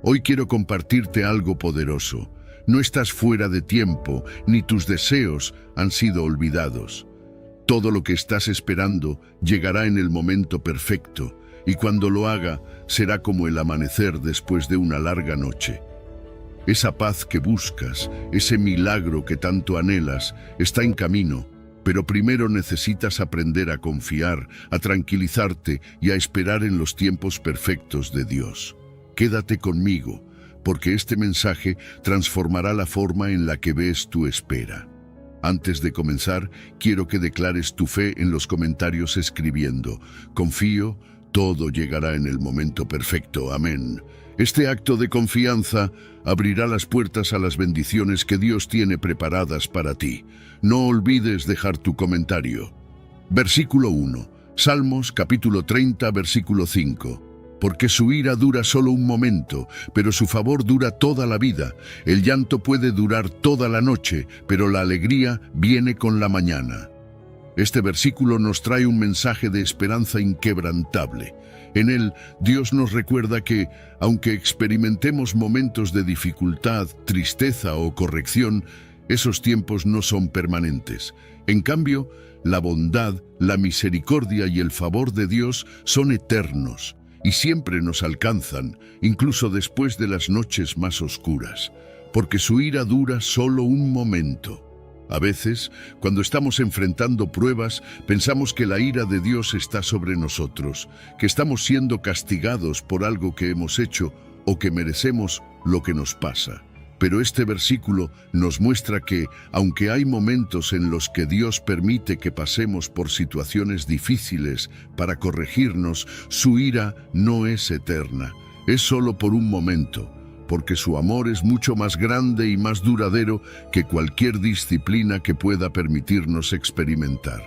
Hoy quiero compartirte algo poderoso. No estás fuera de tiempo, ni tus deseos han sido olvidados. Todo lo que estás esperando llegará en el momento perfecto, y cuando lo haga, será como el amanecer después de una larga noche. Esa paz que buscas, ese milagro que tanto anhelas, está en camino, pero primero necesitas aprender a confiar, a tranquilizarte y a esperar en los tiempos perfectos de Dios. Quédate conmigo, porque este mensaje transformará la forma en la que ves tu espera. Antes de comenzar, quiero que declares tu fe en los comentarios escribiendo: confío, todo llegará en el momento perfecto. Amén. Este acto de confianza abrirá las puertas a las bendiciones que Dios tiene preparadas para ti. No olvides dejar tu comentario. Versículo 1. Salmos capítulo 30, versículo 5. Porque su ira dura solo un momento, pero su favor dura toda la vida. El llanto puede durar toda la noche, pero la alegría viene con la mañana. Este versículo nos trae un mensaje de esperanza inquebrantable. En él, Dios nos recuerda que, aunque experimentemos momentos de dificultad, tristeza o corrección, esos tiempos no son permanentes. En cambio, la bondad, la misericordia y el favor de Dios son eternos y siempre nos alcanzan, incluso después de las noches más oscuras, porque su ira dura solo un momento. A veces, cuando estamos enfrentando pruebas, pensamos que la ira de Dios está sobre nosotros, que estamos siendo castigados por algo que hemos hecho o que merecemos lo que nos pasa. Pero este versículo nos muestra que, aunque hay momentos en los que Dios permite que pasemos por situaciones difíciles para corregirnos, su ira no es eterna, es solo por un momento, porque su amor es mucho más grande y más duradero que cualquier disciplina que pueda permitirnos experimentar.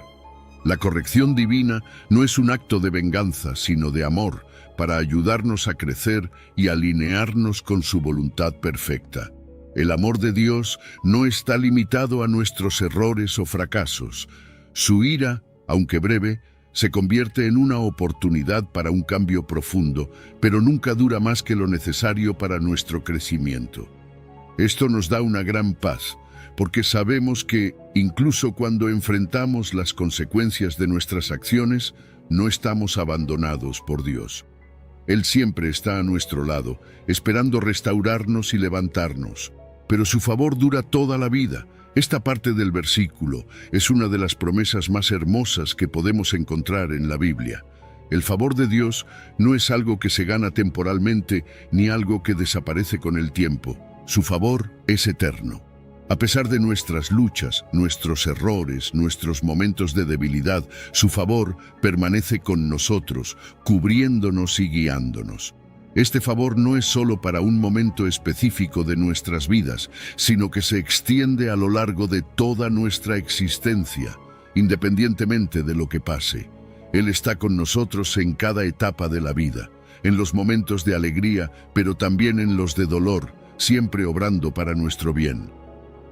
La corrección divina no es un acto de venganza, sino de amor, para ayudarnos a crecer y alinearnos con su voluntad perfecta. El amor de Dios no está limitado a nuestros errores o fracasos. Su ira, aunque breve, se convierte en una oportunidad para un cambio profundo, pero nunca dura más que lo necesario para nuestro crecimiento. Esto nos da una gran paz, porque sabemos que, incluso cuando enfrentamos las consecuencias de nuestras acciones, no estamos abandonados por Dios. Él siempre está a nuestro lado, esperando restaurarnos y levantarnos, pero su favor dura toda la vida. Esta parte del versículo es una de las promesas más hermosas que podemos encontrar en la Biblia. El favor de Dios no es algo que se gana temporalmente ni algo que desaparece con el tiempo. Su favor es eterno. A pesar de nuestras luchas, nuestros errores, nuestros momentos de debilidad, su favor permanece con nosotros, cubriéndonos y guiándonos. Este favor no es solo para un momento específico de nuestras vidas, sino que se extiende a lo largo de toda nuestra existencia, independientemente de lo que pase. Él está con nosotros en cada etapa de la vida, en los momentos de alegría, pero también en los de dolor, siempre obrando para nuestro bien.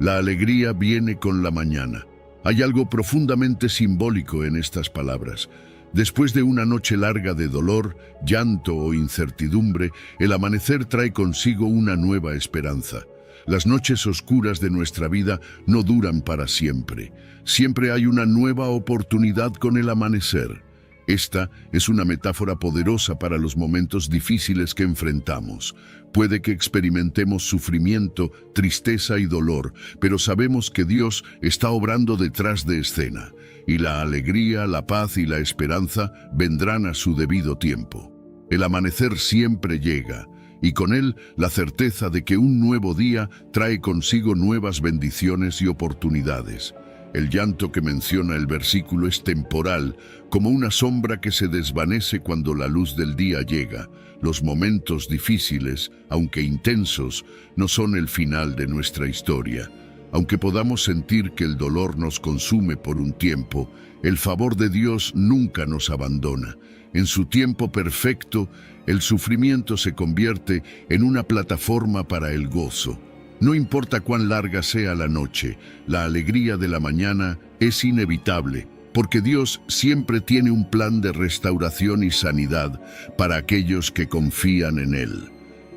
La alegría viene con la mañana. Hay algo profundamente simbólico en estas palabras. Después de una noche larga de dolor, llanto o incertidumbre, el amanecer trae consigo una nueva esperanza. Las noches oscuras de nuestra vida no duran para siempre. Siempre hay una nueva oportunidad con el amanecer. Esta es una metáfora poderosa para los momentos difíciles que enfrentamos. Puede que experimentemos sufrimiento, tristeza y dolor, pero sabemos que Dios está obrando detrás de escena, y la alegría, la paz y la esperanza vendrán a su debido tiempo. El amanecer siempre llega, y con él la certeza de que un nuevo día trae consigo nuevas bendiciones y oportunidades. El llanto que menciona el versículo es temporal, como una sombra que se desvanece cuando la luz del día llega. Los momentos difíciles, aunque intensos, no son el final de nuestra historia. Aunque podamos sentir que el dolor nos consume por un tiempo, el favor de Dios nunca nos abandona. En su tiempo perfecto, el sufrimiento se convierte en una plataforma para el gozo. No importa cuán larga sea la noche, la alegría de la mañana es inevitable, porque Dios siempre tiene un plan de restauración y sanidad para aquellos que confían en Él.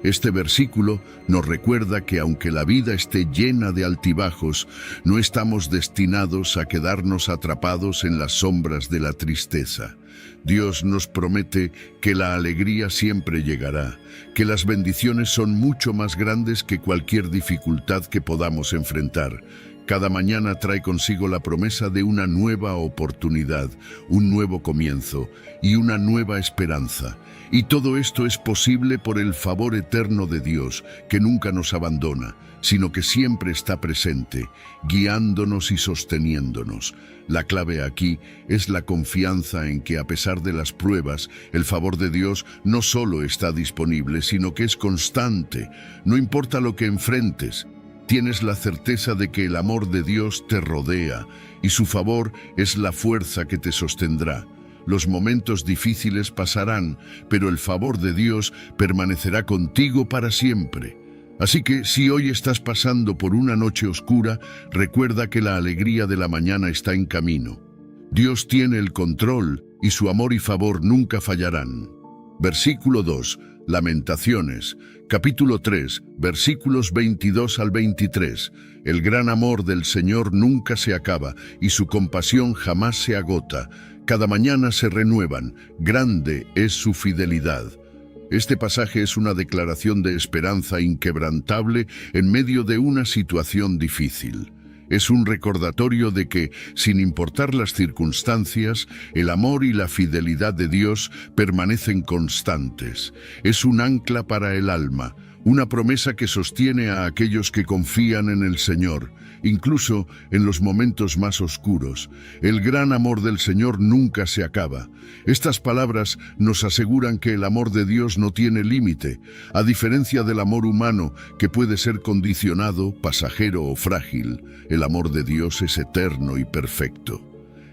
Este versículo nos recuerda que aunque la vida esté llena de altibajos, no estamos destinados a quedarnos atrapados en las sombras de la tristeza. Dios nos promete que la alegría siempre llegará, que las bendiciones son mucho más grandes que cualquier dificultad que podamos enfrentar. Cada mañana trae consigo la promesa de una nueva oportunidad, un nuevo comienzo y una nueva esperanza. Y todo esto es posible por el favor eterno de Dios, que nunca nos abandona, sino que siempre está presente, guiándonos y sosteniéndonos. La clave aquí es la confianza en que, a pesar de las pruebas, el favor de Dios no solo está disponible, sino que es constante. No importa lo que enfrentes, tienes la certeza de que el amor de Dios te rodea y su favor es la fuerza que te sostendrá. Los momentos difíciles pasarán, pero el favor de Dios permanecerá contigo para siempre. Así que si hoy estás pasando por una noche oscura, recuerda que la alegría de la mañana está en camino. Dios tiene el control y su amor y favor nunca fallarán. Versículo 2. Lamentaciones, capítulo 3, versículos 22 al 23. El gran amor del Señor nunca se acaba y su compasión jamás se agota. Cada mañana se renuevan, grande es su fidelidad. Este pasaje es una declaración de esperanza inquebrantable en medio de una situación difícil. Es un recordatorio de que, sin importar las circunstancias, el amor y la fidelidad de Dios permanecen constantes. Es un ancla para el alma, una promesa que sostiene a aquellos que confían en el Señor, incluso en los momentos más oscuros. El gran amor del Señor nunca se acaba. Estas palabras nos aseguran que el amor de Dios no tiene límite, a diferencia del amor humano, que puede ser condicionado, pasajero o frágil. El amor de Dios es eterno y perfecto.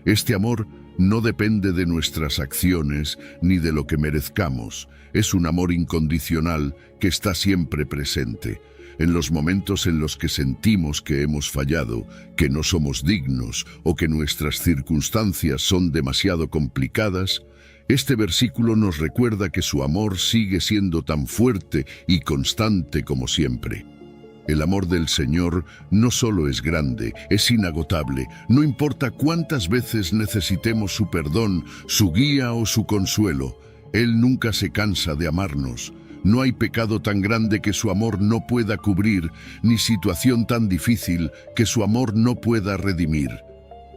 Este amor no depende de nuestras acciones ni de lo que merezcamos. Es un amor incondicional que está siempre presente. En los momentos en los que sentimos que hemos fallado, que no somos dignos o que nuestras circunstancias son demasiado complicadas, este versículo nos recuerda que su amor sigue siendo tan fuerte y constante como siempre. El amor del Señor no solo es grande, es inagotable. No importa cuántas veces necesitemos su perdón, su guía o su consuelo, Él nunca se cansa de amarnos. No hay pecado tan grande que su amor no pueda cubrir, ni situación tan difícil que su amor no pueda redimir.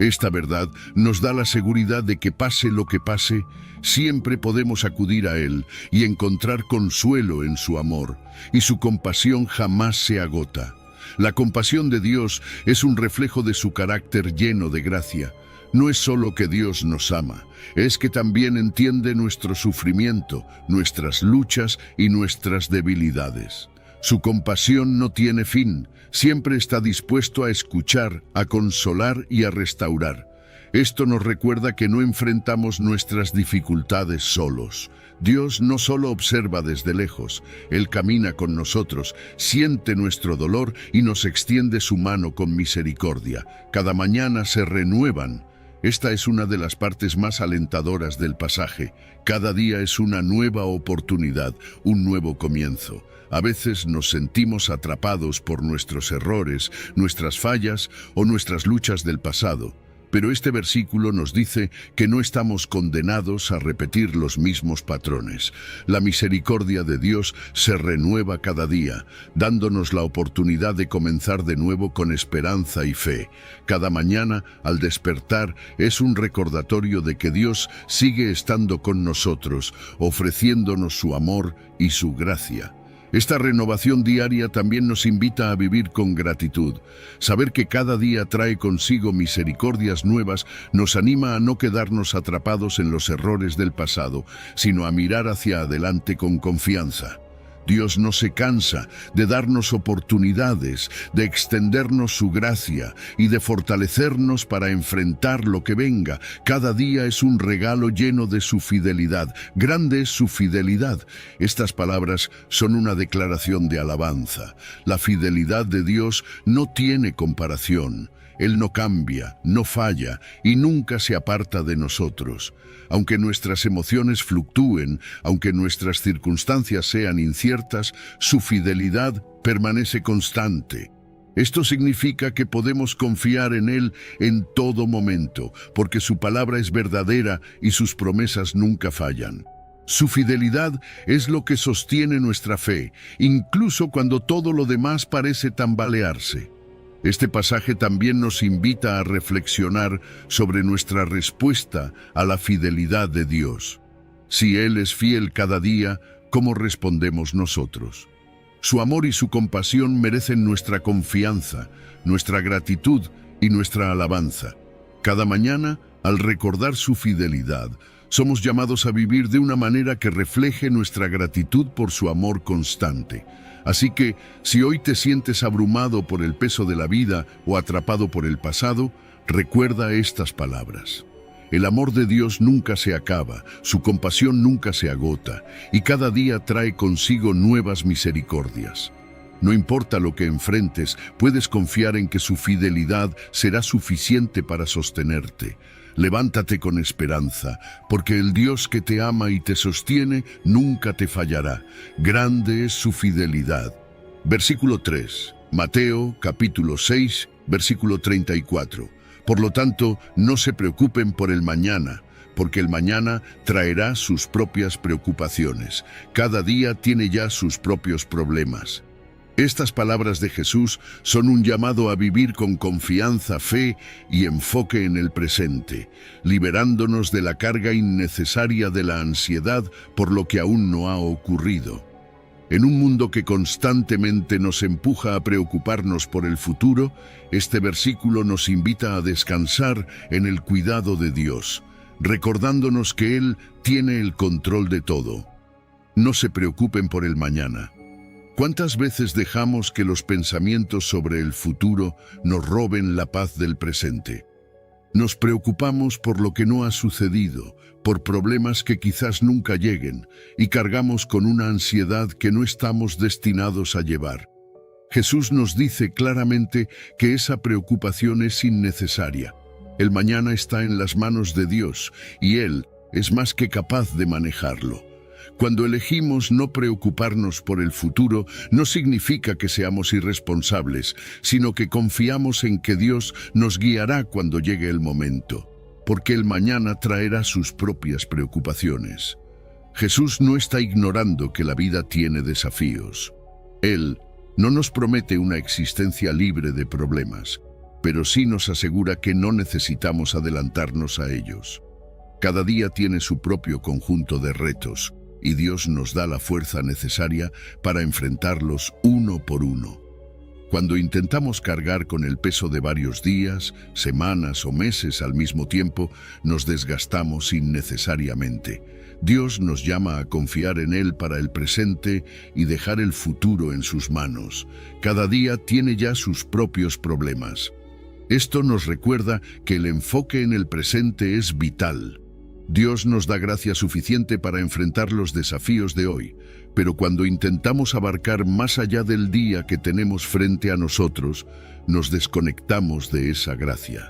Esta verdad nos da la seguridad de que pase lo que pase, siempre podemos acudir a Él y encontrar consuelo en su amor, y su compasión jamás se agota. La compasión de Dios es un reflejo de su carácter lleno de gracia. No es solo que Dios nos ama, es que también entiende nuestro sufrimiento, nuestras luchas y nuestras debilidades. Su compasión no tiene fin, siempre está dispuesto a escuchar, a consolar y a restaurar. Esto nos recuerda que no enfrentamos nuestras dificultades solos. Dios no solo observa desde lejos, Él camina con nosotros, siente nuestro dolor y nos extiende su mano con misericordia. Cada mañana se renuevan. Esta es una de las partes más alentadoras del pasaje. Cada día es una nueva oportunidad, un nuevo comienzo. A veces nos sentimos atrapados por nuestros errores, nuestras fallas o nuestras luchas del pasado. Pero este versículo nos dice que no estamos condenados a repetir los mismos patrones. La misericordia de Dios se renueva cada día, dándonos la oportunidad de comenzar de nuevo con esperanza y fe. Cada mañana, al despertar, es un recordatorio de que Dios sigue estando con nosotros, ofreciéndonos su amor y su gracia. Esta renovación diaria también nos invita a vivir con gratitud. Saber que cada día trae consigo misericordias nuevas nos anima a no quedarnos atrapados en los errores del pasado, sino a mirar hacia adelante con confianza. Dios no se cansa de darnos oportunidades, de extendernos su gracia y de fortalecernos para enfrentar lo que venga. Cada día es un regalo lleno de su fidelidad. Grande es su fidelidad. Estas palabras son una declaración de alabanza. La fidelidad de Dios no tiene comparación. Él no cambia, no falla y nunca se aparta de nosotros. Aunque nuestras emociones fluctúen, aunque nuestras circunstancias sean inciertas, su fidelidad permanece constante. Esto significa que podemos confiar en Él en todo momento, porque su palabra es verdadera y sus promesas nunca fallan. Su fidelidad es lo que sostiene nuestra fe, incluso cuando todo lo demás parece tambalearse. Este pasaje también nos invita a reflexionar sobre nuestra respuesta a la fidelidad de Dios. Si Él es fiel cada día, ¿cómo respondemos nosotros? Su amor y su compasión merecen nuestra confianza, nuestra gratitud y nuestra alabanza. Cada mañana, al recordar su fidelidad, somos llamados a vivir de una manera que refleje nuestra gratitud por su amor constante. Así que, si hoy te sientes abrumado por el peso de la vida o atrapado por el pasado, recuerda estas palabras. El amor de Dios nunca se acaba, su compasión nunca se agota, y cada día trae consigo nuevas misericordias. No importa lo que enfrentes, puedes confiar en que su fidelidad será suficiente para sostenerte. Levántate con esperanza, porque el Dios que te ama y te sostiene nunca te fallará. Grande es su fidelidad. Versículo 3, Mateo capítulo 6, versículo 34. Por lo tanto, no se preocupen por el mañana, porque el mañana traerá sus propias preocupaciones. Cada día tiene ya sus propios problemas. Estas palabras de Jesús son un llamado a vivir con confianza, fe y enfoque en el presente, liberándonos de la carga innecesaria de la ansiedad por lo que aún no ha ocurrido. En un mundo que constantemente nos empuja a preocuparnos por el futuro, este versículo nos invita a descansar en el cuidado de Dios, recordándonos que Él tiene el control de todo. No se preocupen por el mañana. ¿Cuántas veces dejamos que los pensamientos sobre el futuro nos roben la paz del presente? Nos preocupamos por lo que no ha sucedido, por problemas que quizás nunca lleguen, y cargamos con una ansiedad que no estamos destinados a llevar. Jesús nos dice claramente que esa preocupación es innecesaria. El mañana está en las manos de Dios, y Él es más que capaz de manejarlo. Cuando elegimos no preocuparnos por el futuro, no significa que seamos irresponsables, sino que confiamos en que Dios nos guiará cuando llegue el momento, porque el mañana traerá sus propias preocupaciones. Jesús no está ignorando que la vida tiene desafíos. Él no nos promete una existencia libre de problemas, pero sí nos asegura que no necesitamos adelantarnos a ellos. Cada día tiene su propio conjunto de retos, y Dios nos da la fuerza necesaria para enfrentarlos uno por uno. Cuando intentamos cargar con el peso de varios días, semanas o meses al mismo tiempo, nos desgastamos innecesariamente. Dios nos llama a confiar en Él para el presente y dejar el futuro en sus manos. Cada día tiene ya sus propios problemas. Esto nos recuerda que el enfoque en el presente es vital. Dios nos da gracia suficiente para enfrentar los desafíos de hoy, pero cuando intentamos abarcar más allá del día que tenemos frente a nosotros, nos desconectamos de esa gracia.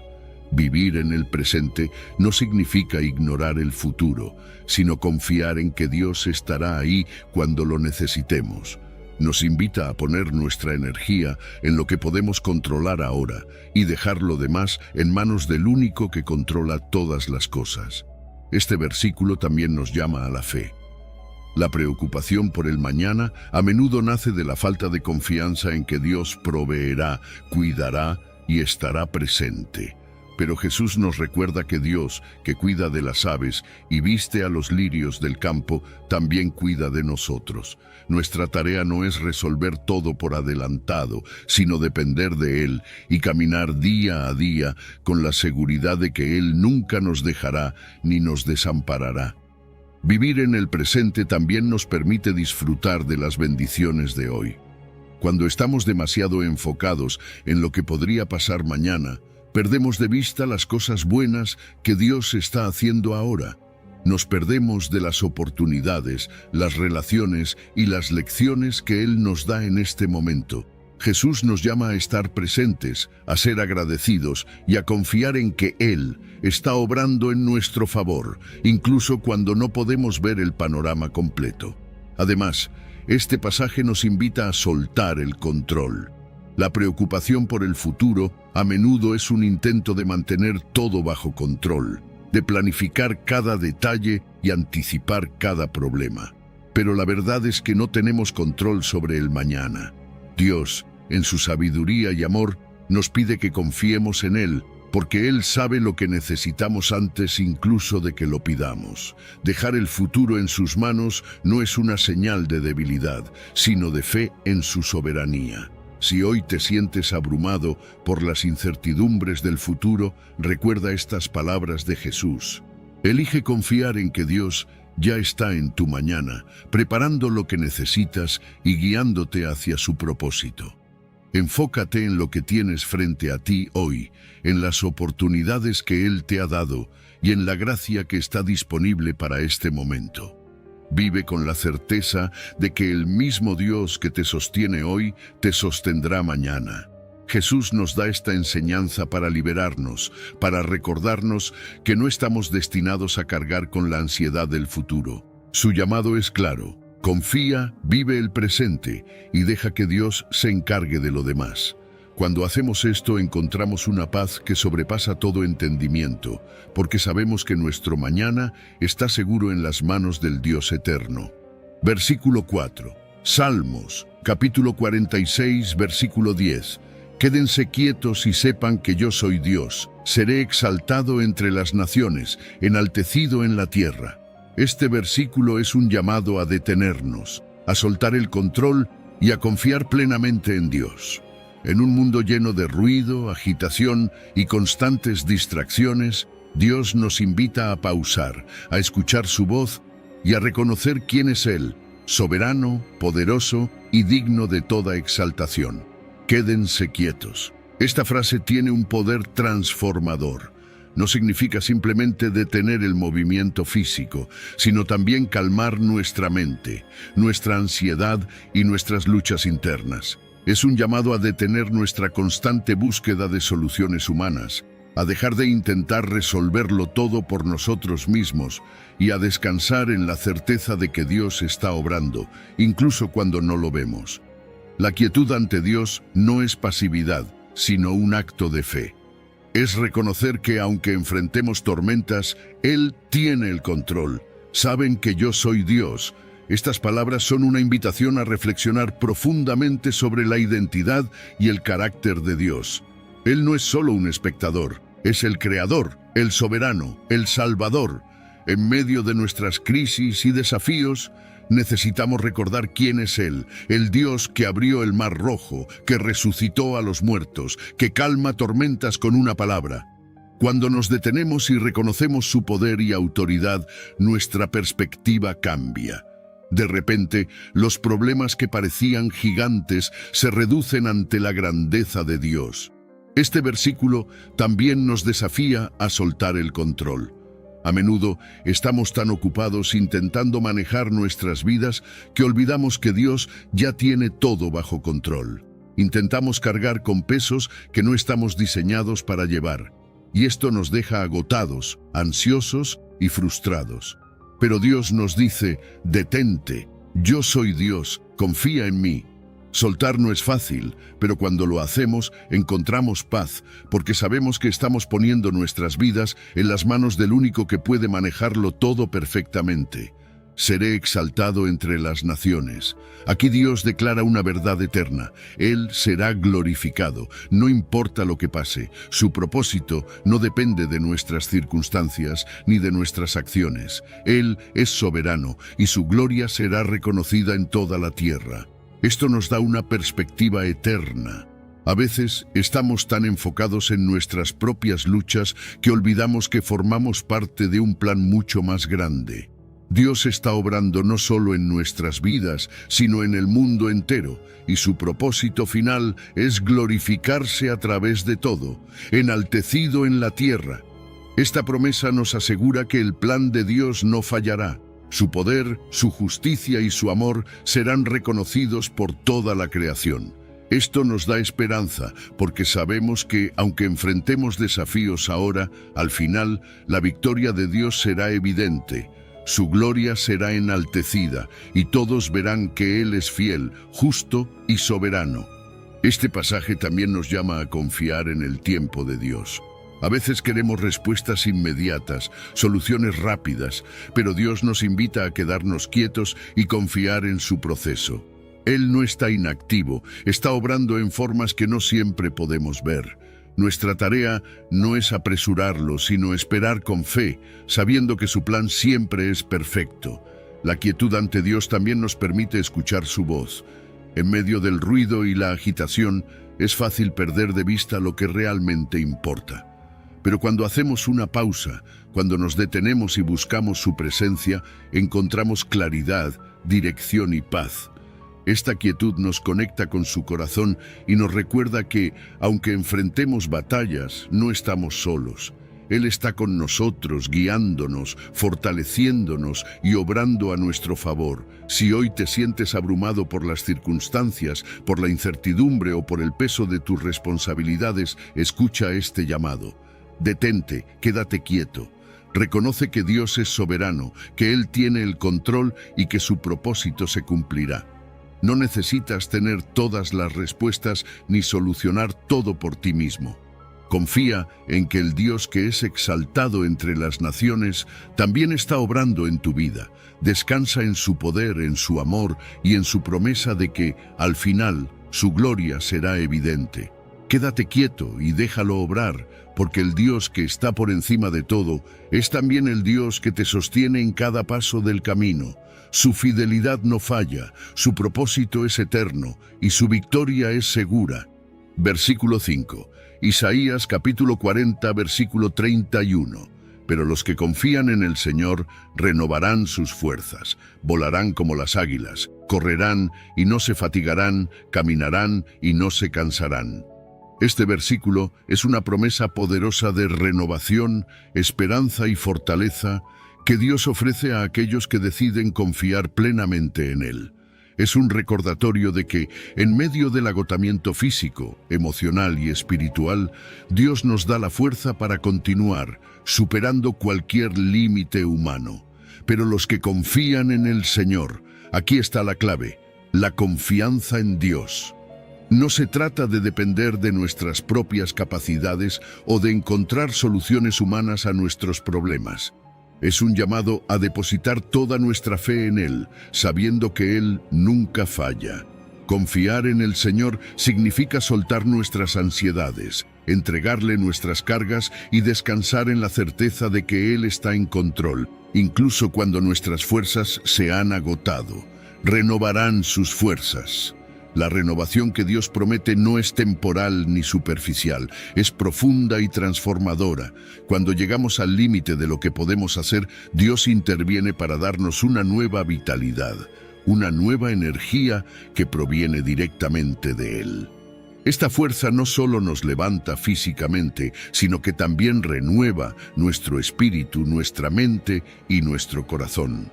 Vivir en el presente no significa ignorar el futuro, sino confiar en que Dios estará ahí cuando lo necesitemos. Nos invita a poner nuestra energía en lo que podemos controlar ahora y dejar lo demás en manos del único que controla todas las cosas. Este versículo también nos llama a la fe. La preocupación por el mañana a menudo nace de la falta de confianza en que Dios proveerá, cuidará y estará presente. Pero Jesús nos recuerda que Dios, que cuida de las aves y viste a los lirios del campo, también cuida de nosotros. Nuestra tarea no es resolver todo por adelantado, sino depender de Él y caminar día a día con la seguridad de que Él nunca nos dejará ni nos desamparará. Vivir en el presente también nos permite disfrutar de las bendiciones de hoy. Cuando estamos demasiado enfocados en lo que podría pasar mañana, perdemos de vista las cosas buenas que Dios está haciendo ahora. Nos perdemos de las oportunidades, las relaciones y las lecciones que Él nos da en este momento. Jesús nos llama a estar presentes, a ser agradecidos y a confiar en que Él está obrando en nuestro favor, incluso cuando no podemos ver el panorama completo. Además, este pasaje nos invita a soltar el control. La preocupación por el futuro a menudo es un intento de mantener todo bajo control, de planificar cada detalle y anticipar cada problema. Pero la verdad es que no tenemos control sobre el mañana. Dios, en su sabiduría y amor, nos pide que confiemos en Él, porque Él sabe lo que necesitamos antes incluso de que lo pidamos. Dejar el futuro en sus manos no es una señal de debilidad, sino de fe en su soberanía. Si hoy te sientes abrumado por las incertidumbres del futuro, recuerda estas palabras de Jesús. Elige confiar en que Dios ya está en tu mañana, preparando lo que necesitas y guiándote hacia su propósito. Enfócate en lo que tienes frente a ti hoy, en las oportunidades que Él te ha dado y en la gracia que está disponible para este momento. Vive con la certeza de que el mismo Dios que te sostiene hoy te sostendrá mañana. Jesús nos da esta enseñanza para liberarnos, para recordarnos que no estamos destinados a cargar con la ansiedad del futuro. Su llamado es claro: confía, vive el presente y deja que Dios se encargue de lo demás. Cuando hacemos esto encontramos una paz que sobrepasa todo entendimiento, porque sabemos que nuestro mañana está seguro en las manos del Dios eterno. Versículo 4. Salmos, capítulo 46, versículo 10. Quédense quietos y sepan que yo soy Dios. Seré exaltado entre las naciones, enaltecido en la tierra. Este versículo es un llamado a detenernos, a soltar el control y a confiar plenamente en Dios. En un mundo lleno de ruido, agitación y constantes distracciones, Dios nos invita a pausar, a escuchar su voz y a reconocer quién es Él, soberano, poderoso y digno de toda exaltación. Quédense quietos. Esta frase tiene un poder transformador. No significa simplemente detener el movimiento físico, sino también calmar nuestra mente, nuestra ansiedad y nuestras luchas internas. Es un llamado a detener nuestra constante búsqueda de soluciones humanas, a dejar de intentar resolverlo todo por nosotros mismos y a descansar en la certeza de que Dios está obrando, incluso cuando no lo vemos. La quietud ante Dios no es pasividad, sino un acto de fe. Es reconocer que aunque enfrentemos tormentas, Él tiene el control. Saben que yo soy Dios. Estas palabras son una invitación a reflexionar profundamente sobre la identidad y el carácter de Dios. Él no es solo un espectador, es el Creador, el Soberano, el Salvador. En medio de nuestras crisis y desafíos, necesitamos recordar quién es Él, el Dios que abrió el mar rojo, que resucitó a los muertos, que calma tormentas con una palabra. Cuando nos detenemos y reconocemos su poder y autoridad, nuestra perspectiva cambia. De repente, los problemas que parecían gigantes se reducen ante la grandeza de Dios. Este versículo también nos desafía a soltar el control. A menudo estamos tan ocupados intentando manejar nuestras vidas que olvidamos que Dios ya tiene todo bajo control. Intentamos cargar con pesos que no estamos diseñados para llevar, y esto nos deja agotados, ansiosos y frustrados. Pero Dios nos dice: detente, yo soy Dios, confía en mí. Soltar no es fácil, pero cuando lo hacemos encontramos paz, porque sabemos que estamos poniendo nuestras vidas en las manos del único que puede manejarlo todo perfectamente. Seré exaltado entre las naciones. Aquí Dios declara una verdad eterna. Él será glorificado, no importa lo que pase. Su propósito no depende de nuestras circunstancias ni de nuestras acciones. Él es soberano y su gloria será reconocida en toda la tierra. Esto nos da una perspectiva eterna. A veces estamos tan enfocados en nuestras propias luchas que olvidamos que formamos parte de un plan mucho más grande. Dios está obrando no solo en nuestras vidas, sino en el mundo entero, y su propósito final es glorificarse a través de todo, enaltecido en la tierra. Esta promesa nos asegura que el plan de Dios no fallará. Su poder, su justicia y su amor serán reconocidos por toda la creación. Esto nos da esperanza, porque sabemos que, aunque enfrentemos desafíos ahora, al final, la victoria de Dios será evidente. Su gloria será enaltecida, y todos verán que Él es fiel, justo y soberano. Este pasaje también nos llama a confiar en el tiempo de Dios. A veces queremos respuestas inmediatas, soluciones rápidas, pero Dios nos invita a quedarnos quietos y confiar en su proceso. Él no está inactivo, está obrando en formas que no siempre podemos ver. Nuestra tarea no es apresurarlo, sino esperar con fe, sabiendo que su plan siempre es perfecto. La quietud ante Dios también nos permite escuchar su voz. En medio del ruido y la agitación, es fácil perder de vista lo que realmente importa. Pero cuando hacemos una pausa, cuando nos detenemos y buscamos su presencia, encontramos claridad, dirección y paz. Esta quietud nos conecta con su corazón y nos recuerda que, aunque enfrentemos batallas, no estamos solos. Él está con nosotros, guiándonos, fortaleciéndonos y obrando a nuestro favor. Si hoy te sientes abrumado por las circunstancias, por la incertidumbre o por el peso de tus responsabilidades, escucha este llamado. Detente, quédate quieto. Reconoce que Dios es soberano, que Él tiene el control y que su propósito se cumplirá. No necesitas tener todas las respuestas ni solucionar todo por ti mismo. Confía en que el Dios que es exaltado entre las naciones también está obrando en tu vida. Descansa en su poder, en su amor y en su promesa de que, al final, su gloria será evidente. Quédate quieto y déjalo obrar, porque el Dios que está por encima de todo es también el Dios que te sostiene en cada paso del camino. Su fidelidad no falla, su propósito es eterno y su victoria es segura. Versículo 5. Isaías capítulo 40, versículo 31. Pero los que confían en el Señor renovarán sus fuerzas, volarán como las águilas, correrán y no se fatigarán, caminarán y no se cansarán. Este versículo es una promesa poderosa de renovación, esperanza y fortaleza que Dios ofrece a aquellos que deciden confiar plenamente en Él. Es un recordatorio de que, en medio del agotamiento físico, emocional y espiritual, Dios nos da la fuerza para continuar, superando cualquier límite humano. Pero los que confían en el Señor, aquí está la clave, la confianza en Dios. No se trata de depender de nuestras propias capacidades o de encontrar soluciones humanas a nuestros problemas. Es un llamado a depositar toda nuestra fe en Él, sabiendo que Él nunca falla. Confiar en el Señor significa soltar nuestras ansiedades, entregarle nuestras cargas y descansar en la certeza de que Él está en control, incluso cuando nuestras fuerzas se han agotado. Renovarán sus fuerzas. La renovación que Dios promete no es temporal ni superficial, es profunda y transformadora. Cuando llegamos al límite de lo que podemos hacer, Dios interviene para darnos una nueva vitalidad, una nueva energía que proviene directamente de Él. Esta fuerza no solo nos levanta físicamente, sino que también renueva nuestro espíritu, nuestra mente y nuestro corazón.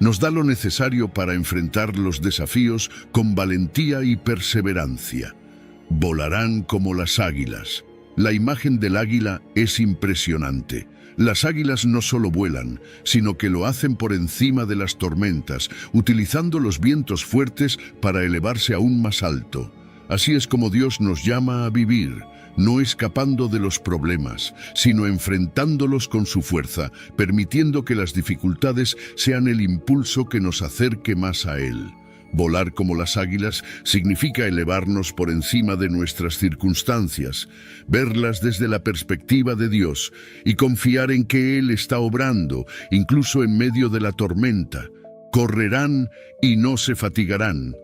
Nos da lo necesario para enfrentar los desafíos con valentía y perseverancia. Volarán como las águilas. La imagen del águila es impresionante. Las águilas no solo vuelan, sino que lo hacen por encima de las tormentas, utilizando los vientos fuertes para elevarse aún más alto. Así es como Dios nos llama a vivir, no escapando de los problemas, sino enfrentándolos con su fuerza, permitiendo que las dificultades sean el impulso que nos acerque más a Él. Volar como las águilas significa elevarnos por encima de nuestras circunstancias, verlas desde la perspectiva de Dios y confiar en que Él está obrando, incluso en medio de la tormenta. Correrán y no se fatigarán.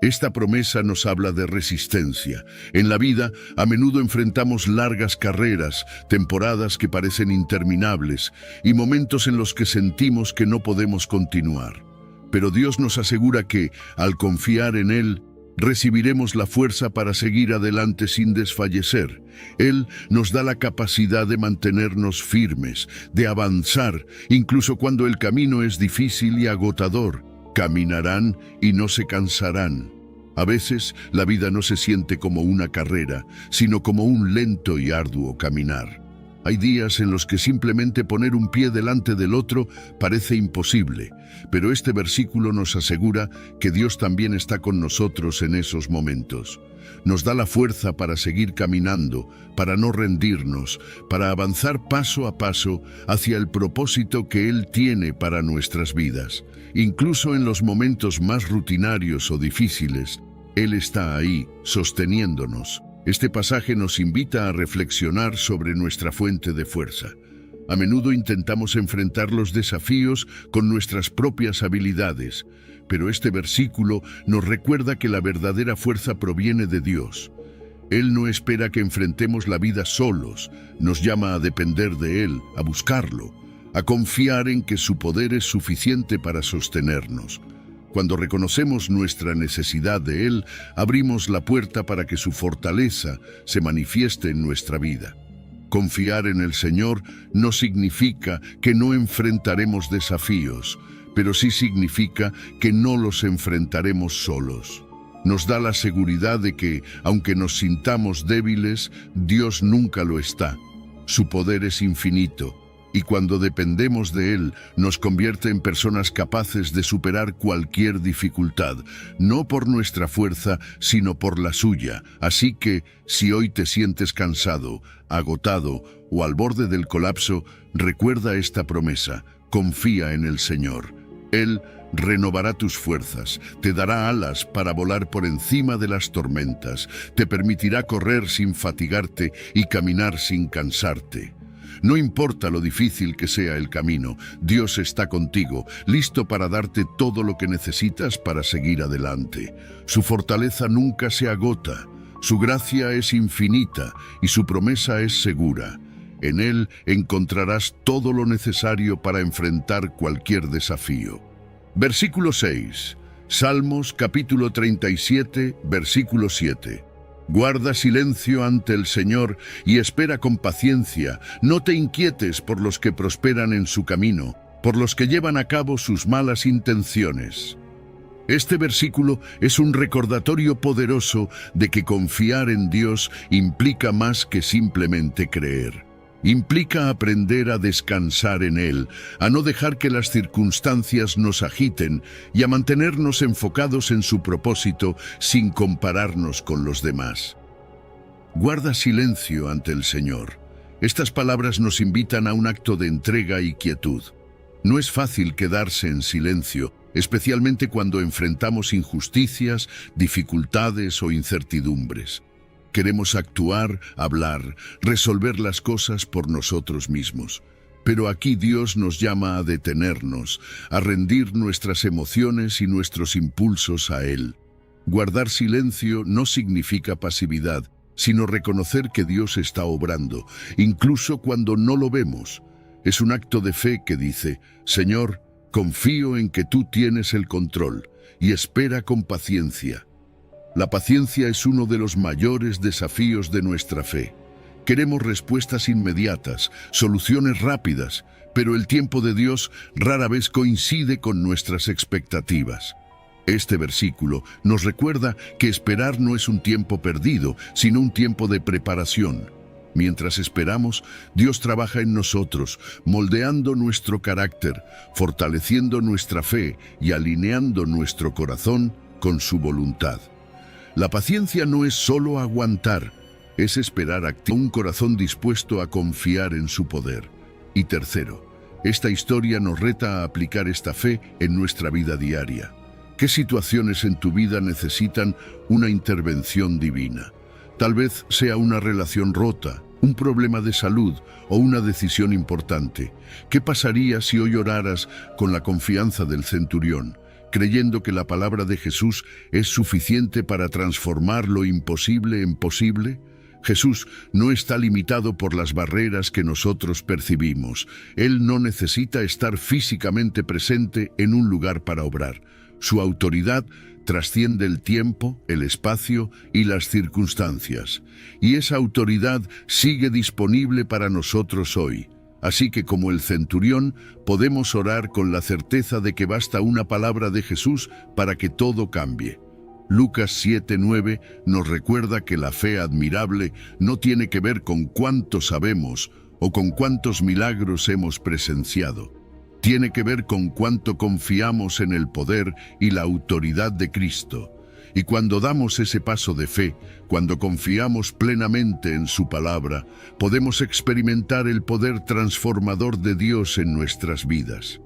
Esta promesa nos habla de resistencia. En la vida, a menudo enfrentamos largas carreras, temporadas que parecen interminables y momentos en los que sentimos que no podemos continuar. Pero Dios nos asegura que, al confiar en Él, recibiremos la fuerza para seguir adelante sin desfallecer. Él nos da la capacidad de mantenernos firmes, de avanzar, incluso cuando el camino es difícil y agotador. Caminarán y no se cansarán. A veces, la vida no se siente como una carrera, sino como un lento y arduo caminar. Hay días en los que simplemente poner un pie delante del otro parece imposible, pero este versículo nos asegura que Dios también está con nosotros en esos momentos. Nos da la fuerza para seguir caminando, para no rendirnos, para avanzar paso a paso hacia el propósito que Él tiene para nuestras vidas. Incluso en los momentos más rutinarios o difíciles, Él está ahí, sosteniéndonos. Este pasaje nos invita a reflexionar sobre nuestra fuente de fuerza. A menudo intentamos enfrentar los desafíos con nuestras propias habilidades, pero este versículo nos recuerda que la verdadera fuerza proviene de Dios. Él no espera que enfrentemos la vida solos, nos llama a depender de Él, a buscarlo, a confiar en que su poder es suficiente para sostenernos. Cuando reconocemos nuestra necesidad de Él, abrimos la puerta para que su fortaleza se manifieste en nuestra vida. Confiar en el Señor no significa que no enfrentaremos desafíos, pero sí significa que no los enfrentaremos solos. Nos da la seguridad de que, aunque nos sintamos débiles, Dios nunca lo está. Su poder es infinito. Y cuando dependemos de Él, nos convierte en personas capaces de superar cualquier dificultad, no por nuestra fuerza, sino por la suya. Así que, si hoy te sientes cansado, agotado o al borde del colapso, recuerda esta promesa: confía en el Señor. Él renovará tus fuerzas, te dará alas para volar por encima de las tormentas, te permitirá correr sin fatigarte y caminar sin cansarte. No importa lo difícil que sea el camino, Dios está contigo, listo para darte todo lo que necesitas para seguir adelante. Su fortaleza nunca se agota, su gracia es infinita y su promesa es segura. En Él encontrarás todo lo necesario para enfrentar cualquier desafío. Versículo 6. Salmos capítulo 37, versículo 7. Guarda silencio ante el Señor y espera con paciencia. No te inquietes por los que prosperan en su camino, por los que llevan a cabo sus malas intenciones. Este versículo es un recordatorio poderoso de que confiar en Dios implica más que simplemente creer. Implica aprender a descansar en Él, a no dejar que las circunstancias nos agiten y a mantenernos enfocados en su propósito sin compararnos con los demás. Guarda silencio ante el Señor. Estas palabras nos invitan a un acto de entrega y quietud. No es fácil quedarse en silencio, especialmente cuando enfrentamos injusticias, dificultades o incertidumbres. Queremos actuar, hablar, resolver las cosas por nosotros mismos. Pero aquí Dios nos llama a detenernos, a rendir nuestras emociones y nuestros impulsos a Él. Guardar silencio no significa pasividad, sino reconocer que Dios está obrando, incluso cuando no lo vemos. Es un acto de fe que dice: Señor, confío en que tú tienes el control, y espera con paciencia. La paciencia es uno de los mayores desafíos de nuestra fe. Queremos respuestas inmediatas, soluciones rápidas, pero el tiempo de Dios rara vez coincide con nuestras expectativas. Este versículo nos recuerda que esperar no es un tiempo perdido, sino un tiempo de preparación. Mientras esperamos, Dios trabaja en nosotros, moldeando nuestro carácter, fortaleciendo nuestra fe y alineando nuestro corazón con su voluntad. La paciencia no es solo aguantar, es esperar activo, un corazón dispuesto a confiar en su poder. Y tercero, esta historia nos reta a aplicar esta fe en nuestra vida diaria. ¿Qué situaciones en tu vida necesitan una intervención divina? Tal vez sea una relación rota, un problema de salud o una decisión importante. ¿Qué pasaría si hoy oraras con la confianza del centurión, creyendo que la palabra de Jesús es suficiente para transformar lo imposible en posible? Jesús no está limitado por las barreras que nosotros percibimos. Él no necesita estar físicamente presente en un lugar para obrar. Su autoridad trasciende el tiempo, el espacio y las circunstancias. Y esa autoridad sigue disponible para nosotros hoy. Así que, como el centurión, podemos orar con la certeza de que basta una palabra de Jesús para que todo cambie. Lucas 7:9 nos recuerda que la fe admirable no tiene que ver con cuánto sabemos o con cuántos milagros hemos presenciado. Tiene que ver con cuánto confiamos en el poder y la autoridad de Cristo. Y cuando damos ese paso de fe, cuando confiamos plenamente en su palabra, podemos experimentar el poder transformador de Dios en nuestras vidas.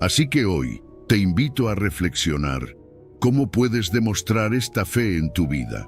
Así que hoy te invito a reflexionar. ¿Cómo puedes demostrar esta fe en tu vida?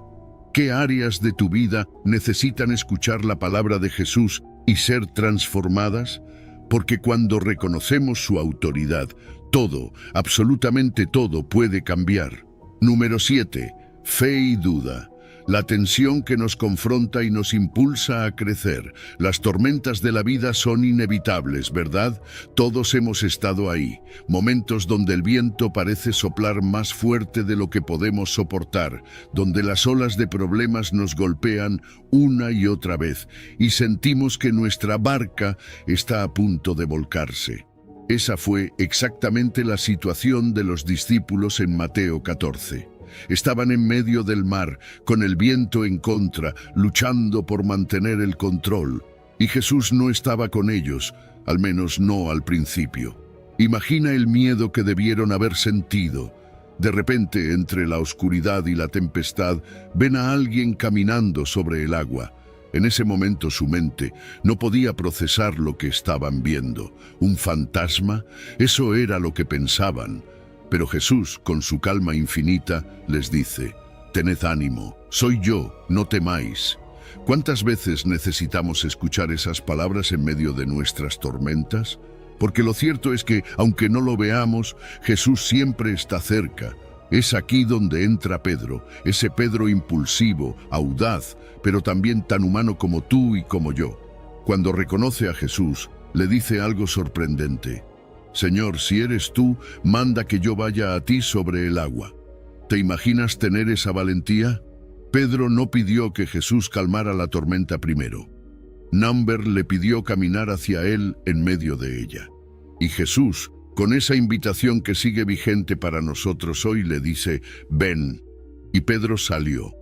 ¿Qué áreas de tu vida necesitan escuchar la palabra de Jesús y ser transformadas? Porque cuando reconocemos su autoridad, todo, absolutamente todo puede cambiar. Número 7. Fe y duda. La tensión que nos confronta y nos impulsa a crecer. Las tormentas de la vida son inevitables, ¿verdad? Todos hemos estado ahí. Momentos donde el viento parece soplar más fuerte de lo que podemos soportar, donde las olas de problemas nos golpean una y otra vez y sentimos que nuestra barca está a punto de volcarse. Esa fue exactamente la situación de los discípulos en Mateo 14. Estaban en medio del mar, con el viento en contra, luchando por mantener el control. Y Jesús no estaba con ellos, al menos no al principio. Imagina el miedo que debieron haber sentido. De repente, entre la oscuridad y la tempestad, ven a alguien caminando sobre el agua. En ese momento su mente no podía procesar lo que estaban viendo. ¿Un fantasma? Eso era lo que pensaban. Pero Jesús, con su calma infinita, les dice: «Tened ánimo, soy yo, no temáis». ¿Cuántas veces necesitamos escuchar esas palabras en medio de nuestras tormentas? Porque lo cierto es que, aunque no lo veamos, Jesús siempre está cerca. Es aquí donde entra Pedro, ese Pedro impulsivo, audaz, pero también tan humano como tú y como yo. Cuando reconoce a Jesús, le dice algo sorprendente: «Señor, si eres tú, manda que yo vaya a ti sobre el agua». ¿Te imaginas tener esa valentía? Pedro no pidió que Jesús calmara la tormenta primero. Number le pidió caminar hacia él en medio de ella. Y Jesús, con esa invitación que sigue vigente para nosotros hoy, le dice: «Ven». Y Pedro salió.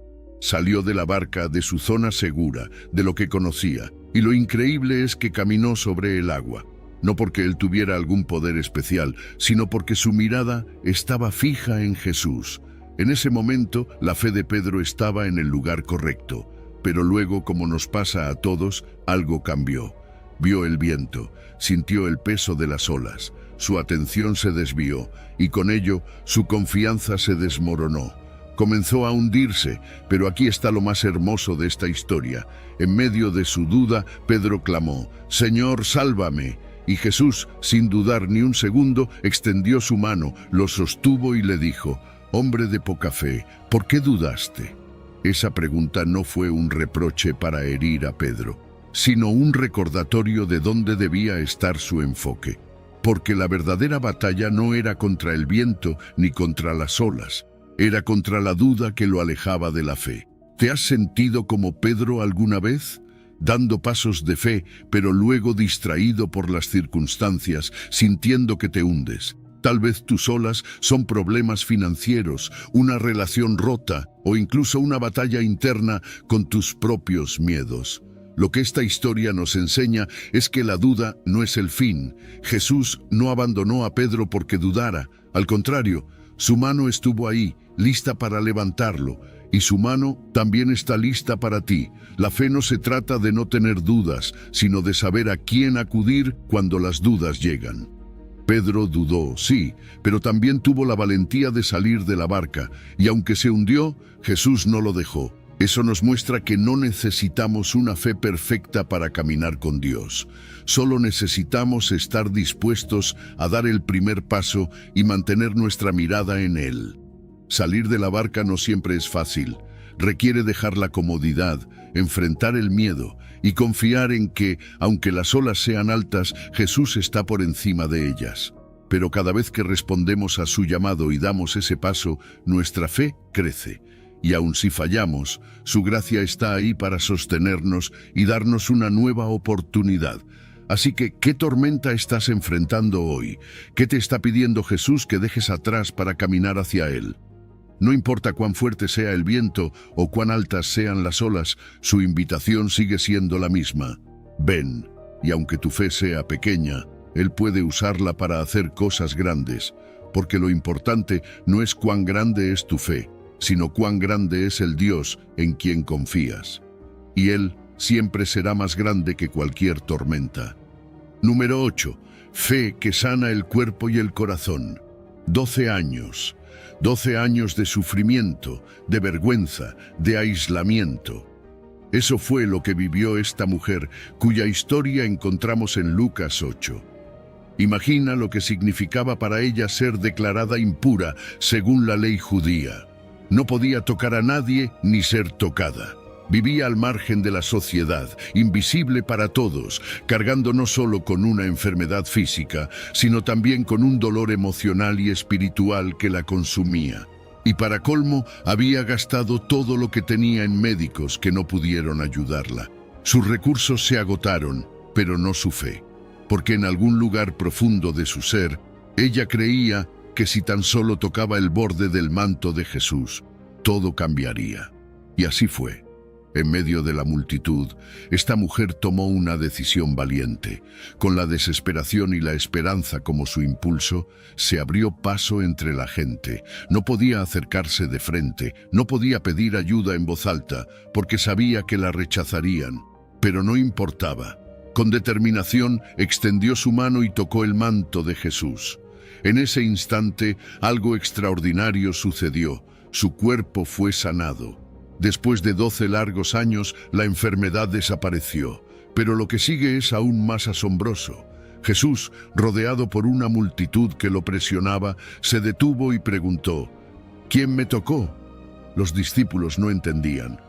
Salió de la barca, de su zona segura, de lo que conocía. Y lo increíble es que caminó sobre el agua. No porque él tuviera algún poder especial, sino porque su mirada estaba fija en Jesús. En ese momento, la fe de Pedro estaba en el lugar correcto. Pero luego, como nos pasa a todos, algo cambió. Vio el viento, sintió el peso de las olas, su atención se desvió y con ello su confianza se desmoronó. Comenzó a hundirse, pero aquí está lo más hermoso de esta historia. En medio de su duda, Pedro clamó: «Señor, sálvame». Y Jesús, sin dudar ni un segundo, extendió su mano, lo sostuvo y le dijo: «Hombre de poca fe, ¿por qué dudaste?». Esa pregunta no fue un reproche para herir a Pedro, sino un recordatorio de dónde debía estar su enfoque. Porque la verdadera batalla no era contra el viento ni contra las olas, era contra la duda que lo alejaba de la fe. ¿Te has sentido como Pedro alguna vez? Dando pasos de fe, pero luego distraído por las circunstancias, sintiendo que te hundes. Tal vez tus olas son problemas financieros, una relación rota o incluso una batalla interna con tus propios miedos. Lo que esta historia nos enseña es que la duda no es el fin. Jesús no abandonó a Pedro porque dudara. Al contrario, su mano estuvo ahí, lista para levantarlo. Y su mano también está lista para ti. La fe no se trata de no tener dudas, sino de saber a quién acudir cuando las dudas llegan. Pedro dudó, sí, pero también tuvo la valentía de salir de la barca, y aunque se hundió, Jesús no lo dejó. Eso nos muestra que no necesitamos una fe perfecta para caminar con Dios. Solo necesitamos estar dispuestos a dar el primer paso y mantener nuestra mirada en Él. Salir de la barca no siempre es fácil. Requiere dejar la comodidad, enfrentar el miedo y confiar en que, aunque las olas sean altas, Jesús está por encima de ellas. Pero cada vez que respondemos a su llamado y damos ese paso, nuestra fe crece. Y aun si fallamos, su gracia está ahí para sostenernos y darnos una nueva oportunidad. Así que, ¿qué tormenta estás enfrentando hoy? ¿Qué te está pidiendo Jesús que dejes atrás para caminar hacia Él? No importa cuán fuerte sea el viento o cuán altas sean las olas, su invitación sigue siendo la misma. Ven, y aunque tu fe sea pequeña, Él puede usarla para hacer cosas grandes, porque lo importante no es cuán grande es tu fe, sino cuán grande es el Dios en quien confías. Y Él siempre será más grande que cualquier tormenta. Número 8. Fe que sana el cuerpo y el corazón. 12 años. 12 años de sufrimiento, de vergüenza, de aislamiento. Eso fue lo que vivió esta mujer, cuya historia encontramos en Lucas 8. Imagina lo que significaba para ella ser declarada impura según la ley judía. No podía tocar a nadie ni ser tocada. Vivía al margen de la sociedad, invisible para todos, cargando no solo con una enfermedad física, sino también con un dolor emocional y espiritual que la consumía. Y para colmo, había gastado todo lo que tenía en médicos que no pudieron ayudarla. Sus recursos se agotaron, pero no su fe, porque en algún lugar profundo de su ser, ella creía que si tan solo tocaba el borde del manto de Jesús, todo cambiaría. Y así fue. En medio de la multitud, esta mujer tomó una decisión valiente. Con la desesperación y la esperanza como su impulso, se abrió paso entre la gente. No podía acercarse de frente, no podía pedir ayuda en voz alta, porque sabía que la rechazarían. Pero no importaba. Con determinación, extendió su mano y tocó el manto de Jesús. En ese instante, algo extraordinario sucedió. Su cuerpo fue sanado. Después de 12 largos años, la enfermedad desapareció. Pero lo que sigue es aún más asombroso. Jesús, rodeado por una multitud que lo presionaba, se detuvo y preguntó: ¿Quién me tocó? Los discípulos no entendían.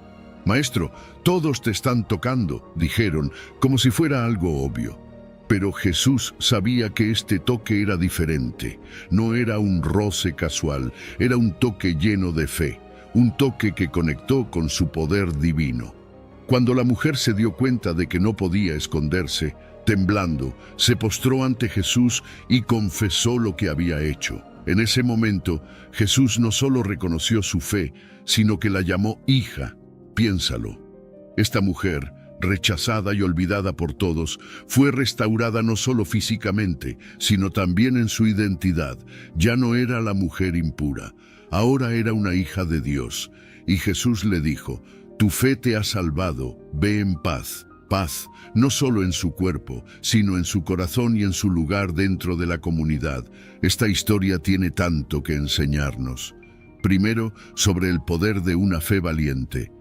«Maestro, todos te están tocando», dijeron, como si fuera algo obvio. Pero Jesús sabía que este toque era diferente. No era un roce casual, era un toque lleno de fe. Un toque que conectó con su poder divino. Cuando la mujer se dio cuenta de que no podía esconderse, temblando, se postró ante Jesús y confesó lo que había hecho. En ese momento, Jesús no solo reconoció su fe, sino que la llamó hija. Piénsalo. Esta mujer, rechazada y olvidada por todos, fue restaurada no solo físicamente, sino también en su identidad. Ya no era la mujer impura. Ahora era una hija de Dios, y Jesús le dijo: «Tu fe te ha salvado, ve en paz». Paz, no solo en su cuerpo, sino en su corazón y en su lugar dentro de la comunidad. Esta historia tiene tanto que enseñarnos. Primero, sobre el poder de una fe valiente.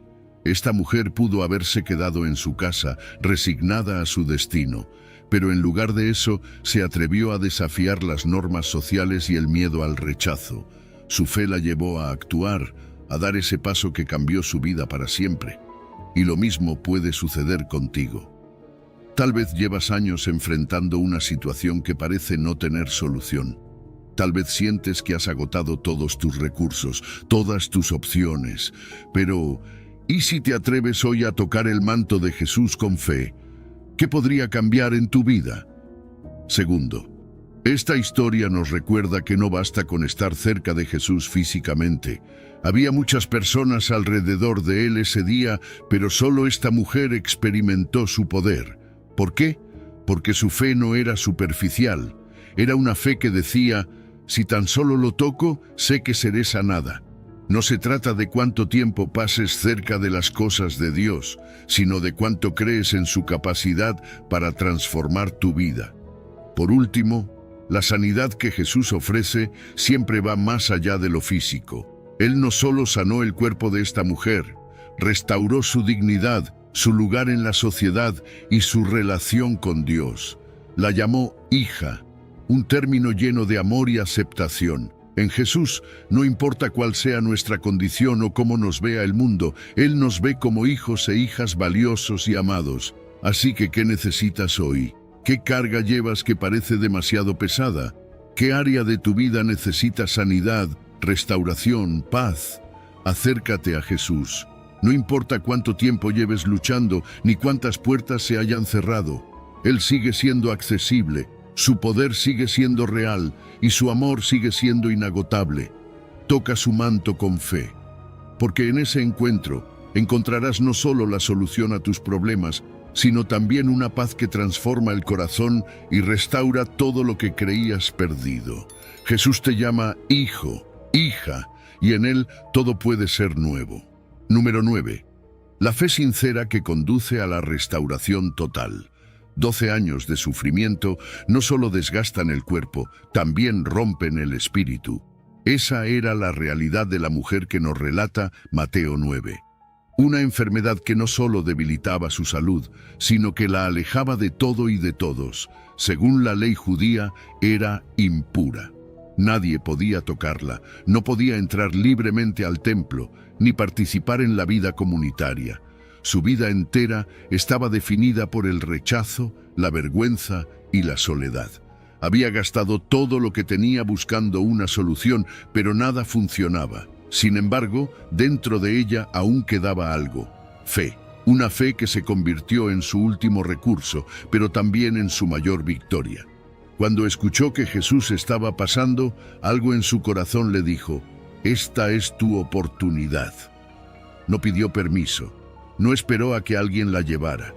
Esta mujer pudo haberse quedado en su casa, resignada a su destino, pero en lugar de eso, se atrevió a desafiar las normas sociales y el miedo al rechazo. Su fe la llevó a actuar, a dar ese paso que cambió su vida para siempre. Y lo mismo puede suceder contigo. Tal vez llevas años enfrentando una situación que parece no tener solución. Tal vez sientes que has agotado todos tus recursos, todas tus opciones. Pero, ¿y si te atreves hoy a tocar el manto de Jesús con fe? ¿Qué podría cambiar en tu vida? Segundo, esta historia nos recuerda que no basta con estar cerca de Jesús físicamente. Había muchas personas alrededor de él ese día, pero solo esta mujer experimentó su poder. ¿Por qué? Porque su fe no era superficial. Era una fe que decía: si tan solo lo toco, sé que seré sanada. No se trata de cuánto tiempo pases cerca de las cosas de Dios, sino de cuánto crees en su capacidad para transformar tu vida. Por último, la sanidad que Jesús ofrece siempre va más allá de lo físico. Él no solo sanó el cuerpo de esta mujer, restauró su dignidad, su lugar en la sociedad y su relación con Dios. La llamó hija, un término lleno de amor y aceptación. En Jesús, no importa cuál sea nuestra condición o cómo nos vea el mundo, Él nos ve como hijos e hijas valiosos y amados. Así que, ¿qué necesitas hoy? ¿Qué carga llevas que parece demasiado pesada? ¿Qué área de tu vida necesita sanidad, restauración, paz? Acércate a Jesús. No importa cuánto tiempo lleves luchando, ni cuántas puertas se hayan cerrado. Él sigue siendo accesible, su poder sigue siendo real y su amor sigue siendo inagotable. toca su manto con fe, porque en ese encuentro encontrarás no solo la solución a tus problemas, sino también una paz que transforma el corazón y restaura todo lo que creías perdido. Jesús te llama hijo, hija, y en él todo puede ser nuevo. Número 9. La fe sincera que conduce a la restauración total. 12 años de sufrimiento no solo desgastan el cuerpo, también rompen el espíritu. Esa era la realidad de la mujer que nos relata Mateo 9. Una enfermedad que no solo debilitaba su salud, sino que la alejaba de todo y de todos. Según la ley judía, era impura. Nadie podía tocarla, no podía entrar libremente al templo, ni participar en la vida comunitaria. Su vida entera estaba definida por el rechazo, la vergüenza y la soledad. Había gastado todo lo que tenía buscando una solución, pero nada funcionaba. Sin embargo, dentro de ella aún quedaba algo: fe. Una fe que se convirtió en su último recurso, pero también en su mayor victoria. Cuando escuchó que Jesús estaba pasando, algo en su corazón le dijo: esta es tu oportunidad. No pidió permiso, no esperó a que alguien la llevara.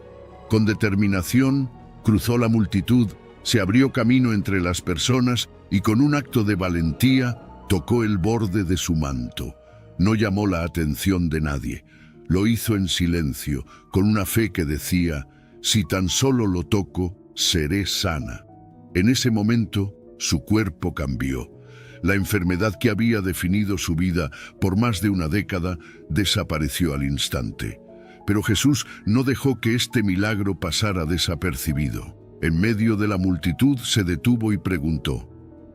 Con determinación, cruzó la multitud, se abrió camino entre las personas y con un acto de valentía, tocó el borde de su manto. No llamó la atención de nadie. Lo hizo en silencio, con una fe que decía: si tan solo lo toco, seré sana. En ese momento, su cuerpo cambió. La enfermedad que había definido su vida por más de una década desapareció al instante. Pero Jesús no dejó que este milagro pasara desapercibido. En medio de la multitud se detuvo y preguntó: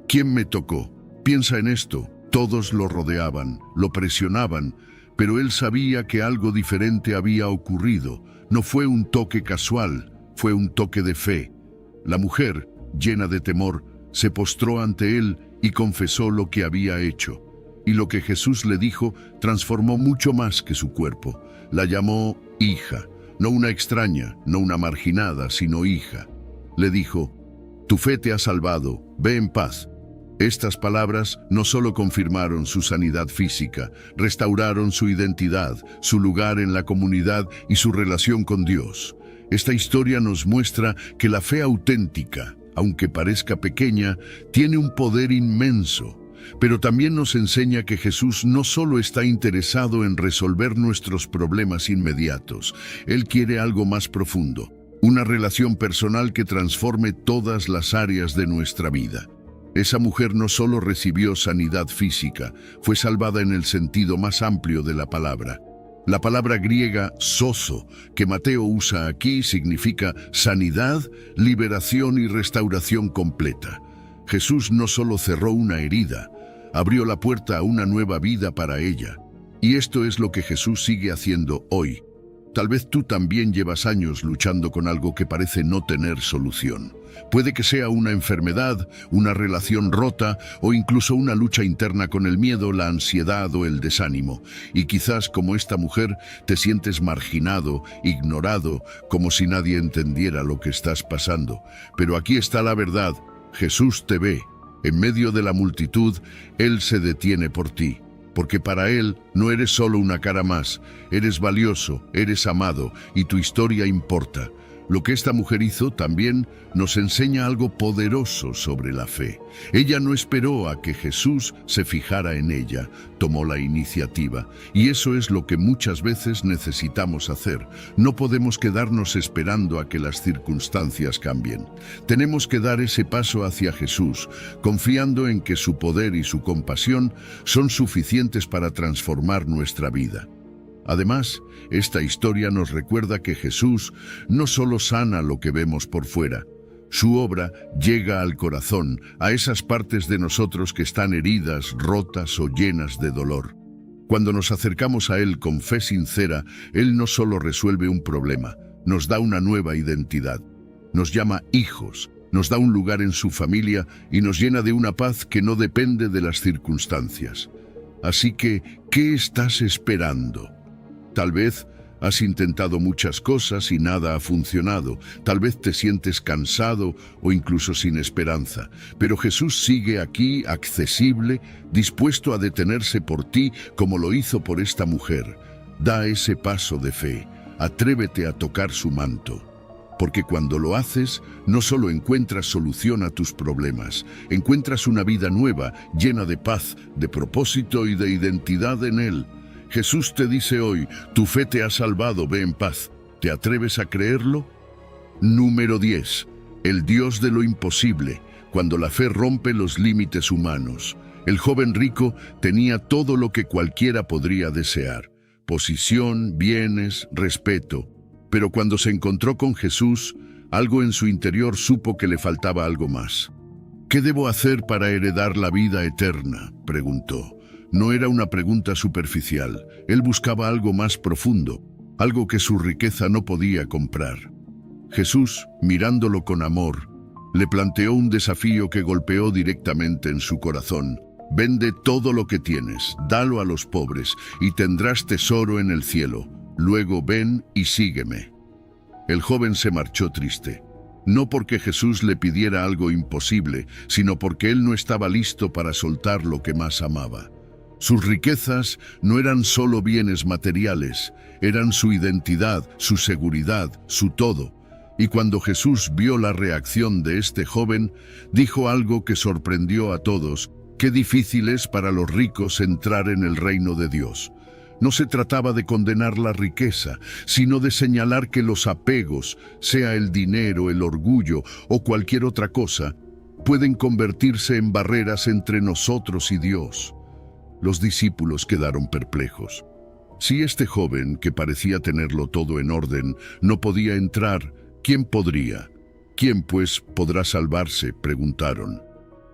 ¿quién me tocó? Piensa en esto. Todos lo rodeaban, lo presionaban, pero él sabía que algo diferente había ocurrido. No fue un toque casual, fue un toque de fe. La mujer, llena de temor, se postró ante él y confesó lo que había hecho. Y lo que Jesús le dijo transformó mucho más que su cuerpo. La llamó hija, no una extraña, no una marginada, sino hija. Le dijo: tu fe te ha salvado, ve en paz. Estas palabras no solo confirmaron su sanidad física, restauraron su identidad, su lugar en la comunidad y su relación con Dios. Esta historia nos muestra que la fe auténtica, aunque parezca pequeña, tiene un poder inmenso. Pero también nos enseña que Jesús no solo está interesado en resolver nuestros problemas inmediatos. Él quiere algo más profundo, una relación personal que transforme todas las áreas de nuestra vida. Esa mujer no solo recibió sanidad física, fue salvada en el sentido más amplio de la palabra. La palabra griega sozo, que Mateo usa aquí, significa sanidad, liberación y restauración completa. Jesús no solo cerró una herida, abrió la puerta a una nueva vida para ella. Y esto es lo que Jesús sigue haciendo hoy. Tal vez tú también llevas años luchando con algo que parece no tener solución. Puede que sea una enfermedad, una relación rota o incluso una lucha interna con el miedo, la ansiedad o el desánimo. Y quizás, como esta mujer, te sientes marginado, ignorado, como si nadie entendiera lo que estás pasando. Pero aquí está la verdad: Jesús te ve. En medio de la multitud, Él se detiene por ti. Porque para Él no eres solo una cara más, eres valioso, eres amado y tu historia importa. Lo que esta mujer hizo también nos enseña algo poderoso sobre la fe. Ella no esperó a que Jesús se fijara en ella, tomó la iniciativa. Y eso es lo que muchas veces necesitamos hacer. No podemos quedarnos esperando a que las circunstancias cambien. Tenemos que dar ese paso hacia Jesús, confiando en que su poder y su compasión son suficientes para transformar nuestra vida. Además, esta historia nos recuerda que Jesús no solo sana lo que vemos por fuera. Su obra llega al corazón, a esas partes de nosotros que están heridas, rotas o llenas de dolor. Cuando nos acercamos a Él con fe sincera, Él no solo resuelve un problema, nos da una nueva identidad. Nos llama hijos, nos da un lugar en su familia y nos llena de una paz que no depende de las circunstancias. Así que, ¿qué estás esperando? Tal vez Has intentado muchas cosas y nada ha funcionado. Tal vez te sientes cansado o incluso sin esperanza. Pero Jesús sigue aquí, accesible, dispuesto a detenerse por ti como lo hizo por esta mujer. Da ese paso de fe. Atrévete a tocar su manto. Porque cuando lo haces, no solo encuentras solución a tus problemas, encuentras una vida nueva, llena de paz, de propósito y de identidad en Él. Jesús te dice hoy, tu fe te ha salvado, ve en paz. ¿Te atreves a creerlo? Número 10. El Dios de lo imposible, cuando la fe rompe los límites humanos. El joven rico tenía todo lo que cualquiera podría desear: posición, bienes, respeto. Pero cuando se encontró con Jesús, algo en su interior supo que le faltaba algo más. ¿Qué debo hacer para heredar la vida eterna?, preguntó. No era una pregunta superficial. Él buscaba algo más profundo, algo que su riqueza no podía comprar. Jesús, mirándolo con amor, le planteó un desafío que golpeó directamente en su corazón. Vende todo lo que tienes, dalo a los pobres, y tendrás tesoro en el cielo. Luego ven y sígueme. El joven se marchó triste. No porque Jesús le pidiera algo imposible, sino porque él no estaba listo para soltar lo que más amaba. Sus riquezas no eran solo bienes materiales, eran su identidad, su seguridad, su todo. Y cuando Jesús vio la reacción de este joven, dijo algo que sorprendió a todos: qué difícil es para los ricos entrar en el reino de Dios. No se trataba de condenar la riqueza, sino de señalar que los apegos, sea el dinero, el orgullo o cualquier otra cosa, pueden convertirse en barreras entre nosotros y Dios. Los discípulos quedaron perplejos. Si este joven, que parecía tenerlo todo en orden, no podía entrar, ¿quién podría? ¿Quién, pues, podrá salvarse?, preguntaron.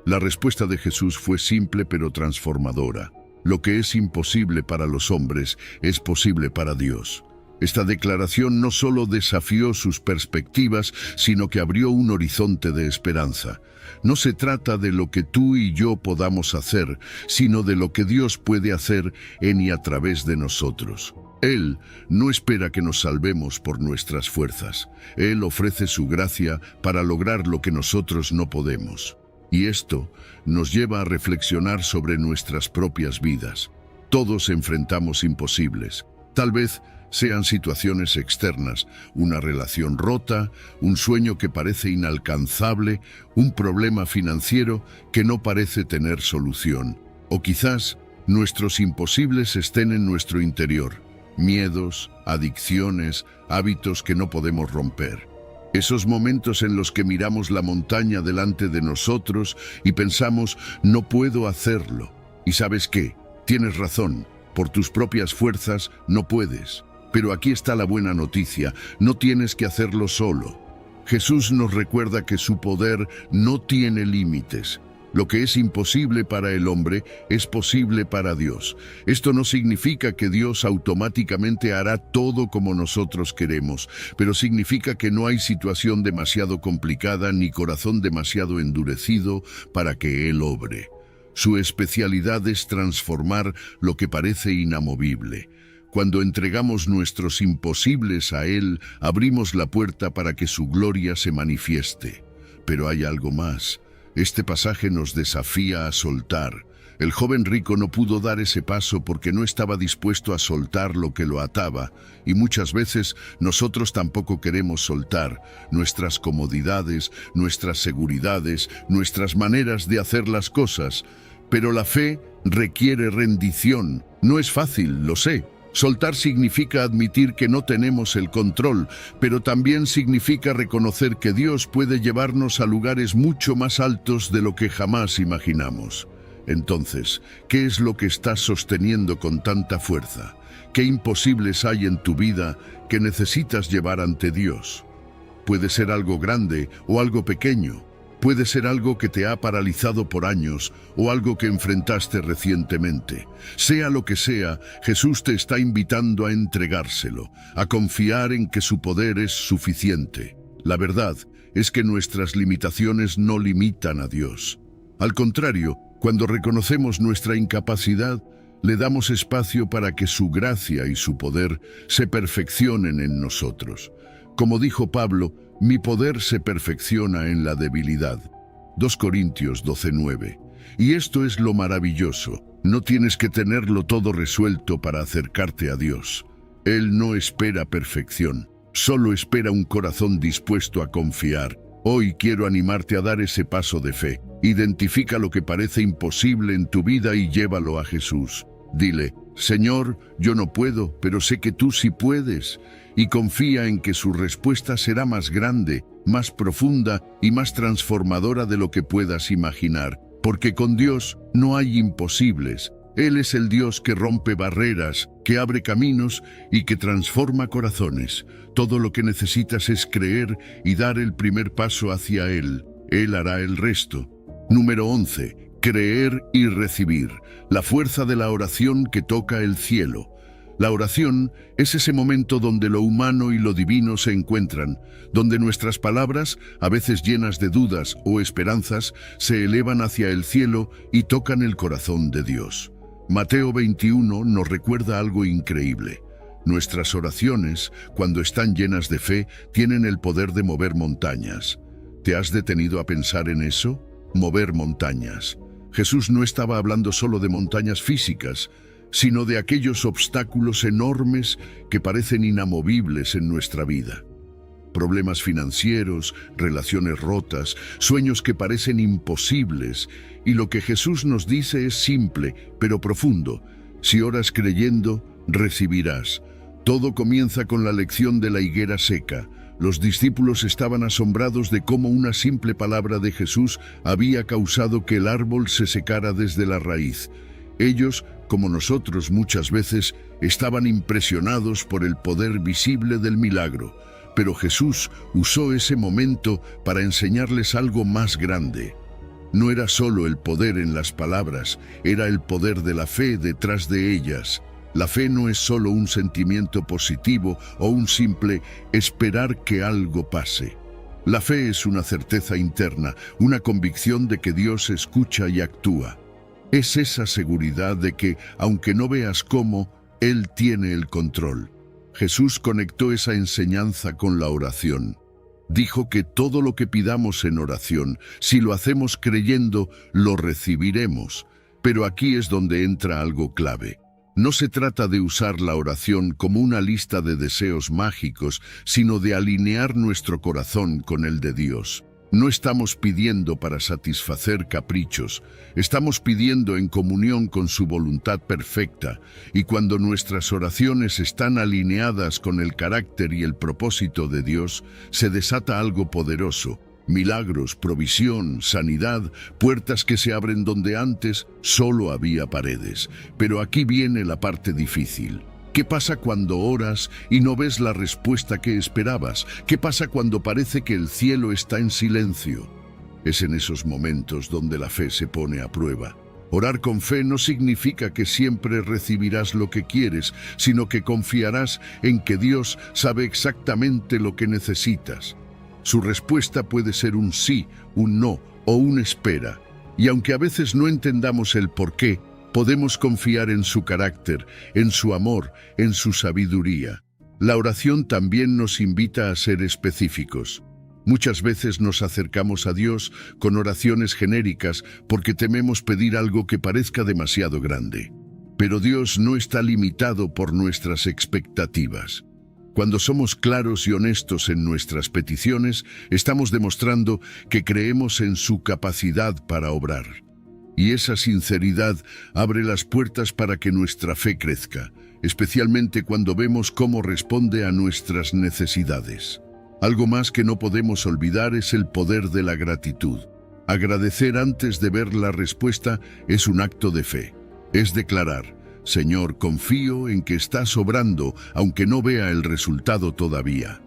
La respuesta de Jesús fue simple pero transformadora. Lo que es imposible para los hombres es posible para Dios. Esta declaración no solo desafió sus perspectivas, sino que abrió un horizonte de esperanza. No se trata de lo que tú y yo podamos hacer, sino de lo que Dios puede hacer en y a través de nosotros. Él no espera que nos salvemos por nuestras fuerzas. Él ofrece su gracia para lograr lo que nosotros no podemos. Y esto nos lleva a reflexionar sobre nuestras propias vidas. Todos enfrentamos imposibles. Tal vez sean situaciones externas, una relación rota, un sueño que parece inalcanzable, un problema financiero que no parece tener solución. O quizás nuestros imposibles estén en nuestro interior: miedos, adicciones, hábitos que no podemos romper. Esos momentos en los que miramos la montaña delante de nosotros y pensamos, no puedo hacerlo. ¿Y sabes qué? Tienes razón, por tus propias fuerzas no puedes. Pero aquí está la buena noticia: no tienes que hacerlo solo. Jesús nos recuerda que su poder no tiene límites. Lo que es imposible para el hombre es posible para Dios. Esto no significa que Dios automáticamente hará todo como nosotros queremos, pero significa que no hay situación demasiado complicada ni corazón demasiado endurecido para que Él obre. Su especialidad es transformar lo que parece inamovible. Cuando entregamos nuestros imposibles a Él, abrimos la puerta para que su gloria se manifieste. Pero hay algo más. Este pasaje nos desafía a soltar. El joven rico no pudo dar ese paso porque no estaba dispuesto a soltar lo que lo ataba, y muchas veces nosotros tampoco queremos soltar nuestras comodidades, nuestras seguridades, nuestras maneras de hacer las cosas. Pero la fe requiere rendición. No es fácil, lo sé. Soltar significa admitir que no tenemos el control, pero también significa reconocer que Dios puede llevarnos a lugares mucho más altos de lo que jamás imaginamos. Entonces, ¿qué es lo que estás sosteniendo con tanta fuerza? ¿Qué imposibles hay en tu vida que necesitas llevar ante Dios? Puede ser algo grande o algo pequeño. Puede ser algo que te ha paralizado por años o algo que enfrentaste recientemente. Sea lo que sea, Jesús te está invitando a entregárselo, a confiar en que su poder es suficiente. La verdad es que nuestras limitaciones no limitan a Dios. Al contrario, cuando reconocemos nuestra incapacidad, Le damos espacio para que su gracia y su poder se perfeccionen en nosotros. Como dijo Pablo, mi poder se perfecciona en la debilidad. 2 Corintios 12:9. Y esto es lo maravilloso. No tienes que tenerlo todo resuelto para acercarte a Dios. Él no espera perfección, solo espera un corazón dispuesto a confiar. Hoy quiero animarte a dar ese paso de fe. Identifica lo que parece imposible en tu vida y llévalo a Jesús. Dile, Señor, yo no puedo, pero sé que tú sí puedes. Y confía en que su respuesta será más grande, más profunda y más transformadora de lo que puedas imaginar. Porque con Dios no hay imposibles. Él es el Dios que rompe barreras, que abre caminos y que transforma corazones. Todo lo que necesitas es creer y dar el primer paso hacia Él. Él hará el resto. Número 11. Creer y recibir. La fuerza de la oración que toca el cielo. La oración es ese momento donde lo humano y lo divino se encuentran, donde nuestras palabras, a veces llenas de dudas o esperanzas, se elevan hacia el cielo y tocan el corazón de Dios. Mateo 21 nos recuerda algo increíble. Nuestras oraciones, cuando están llenas de fe, tienen el poder de mover montañas. ¿Te has detenido a pensar en eso? Mover montañas. Jesús no estaba hablando solo de montañas físicas, sino de aquellos obstáculos enormes que parecen inamovibles en nuestra vida. Problemas financieros, relaciones rotas, sueños que parecen imposibles. Y lo que Jesús nos dice es simple, pero profundo. Si oras creyendo, recibirás. Todo comienza con la lección de la higuera seca. Los discípulos estaban asombrados de cómo una simple palabra de Jesús había causado que el árbol se secara desde la raíz. Ellos, como nosotros muchas veces, estaban impresionados por el poder visible del milagro. Pero Jesús usó ese momento para enseñarles algo más grande. No era solo el poder en las palabras, era el poder de la fe detrás de ellas. La fe no es solo un sentimiento positivo o un simple esperar que algo pase. La fe es una certeza interna, una convicción de que Dios escucha y actúa. Es esa seguridad de que, aunque no veas cómo, Él tiene el control. Jesús conectó esa enseñanza con la oración. Dijo que todo lo que pidamos en oración, si lo hacemos creyendo, lo recibiremos. Pero aquí es donde entra algo clave. No se trata de usar la oración como una lista de deseos mágicos, sino de alinear nuestro corazón con el de Dios. No estamos pidiendo para satisfacer caprichos, estamos pidiendo en comunión con su voluntad perfecta, y cuando nuestras oraciones están alineadas con el carácter y el propósito de Dios, se desata algo poderoso. Milagros, provisión, sanidad, puertas que se abren donde antes solo había paredes. Pero aquí viene la parte difícil. ¿Qué pasa cuando oras y no ves la respuesta que esperabas? ¿Qué pasa cuando parece que el cielo está en silencio? Es en esos momentos donde la fe se pone a prueba. Orar con fe no significa que siempre recibirás lo que quieres, sino que confiarás en que Dios sabe exactamente lo que necesitas. Su respuesta puede ser un sí, un no o un espera. Y aunque a veces no entendamos el porqué, podemos confiar en su carácter, en su amor, en su sabiduría. La oración también nos invita a ser específicos. Muchas veces nos acercamos a Dios con oraciones genéricas porque tememos pedir algo que parezca demasiado grande. Pero Dios no está limitado por nuestras expectativas. Cuando somos claros y honestos en nuestras peticiones, estamos demostrando que creemos en su capacidad para obrar. Y esa sinceridad abre las puertas para que nuestra fe crezca, especialmente cuando vemos cómo responde a nuestras necesidades. Algo más que no podemos olvidar es el poder de la gratitud. Agradecer antes de ver la respuesta es un acto de fe. Es declarar: Señor, confío en que estás obrando, aunque no vea el resultado todavía.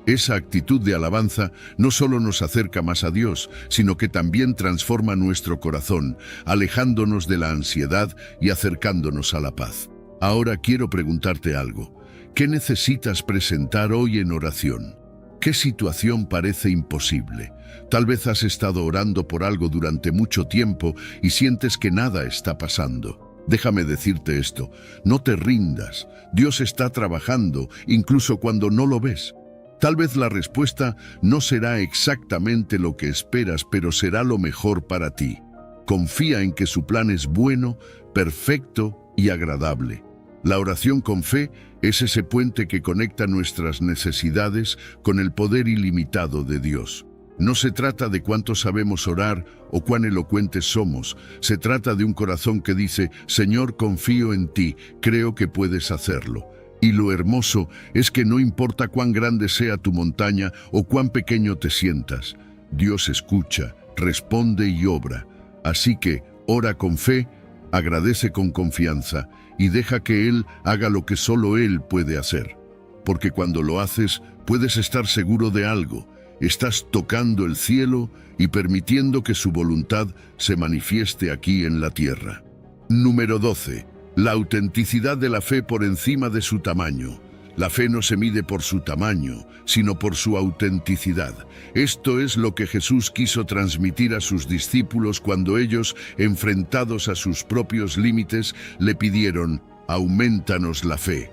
Esa actitud de alabanza no solo nos acerca más a Dios, sino que también transforma nuestro corazón, alejándonos de la ansiedad y acercándonos a la paz. Ahora quiero preguntarte algo. ¿Qué necesitas presentar hoy en oración? ¿Qué situación parece imposible? Tal vez has estado orando por algo durante mucho tiempo y sientes que nada está pasando. Déjame decirte esto, no te rindas. Dios está trabajando, incluso cuando no lo ves. Tal vez la respuesta no será exactamente lo que esperas, pero será lo mejor para ti. Confía en que su plan es bueno, perfecto y agradable. La oración con fe es ese puente que conecta nuestras necesidades con el poder ilimitado de Dios. No se trata de cuánto sabemos orar o cuán elocuentes somos. Se trata de un corazón que dice: Señor, confío en ti, creo que puedes hacerlo. Y lo hermoso es que no importa cuán grande sea tu montaña o cuán pequeño te sientas, Dios escucha, responde y obra. Así que ora con fe, agradece con confianza y deja que Él haga lo que solo Él puede hacer. Porque cuando lo haces, puedes estar seguro de algo. Estás tocando el cielo y permitiendo que su voluntad se manifieste aquí en la tierra. Número 12. La autenticidad de la fe por encima de su tamaño. La fe no se mide por su tamaño, sino por su autenticidad. Esto es lo que Jesús quiso transmitir a sus discípulos cuando ellos, enfrentados a sus propios límites, le pidieron: aumentanos la fe.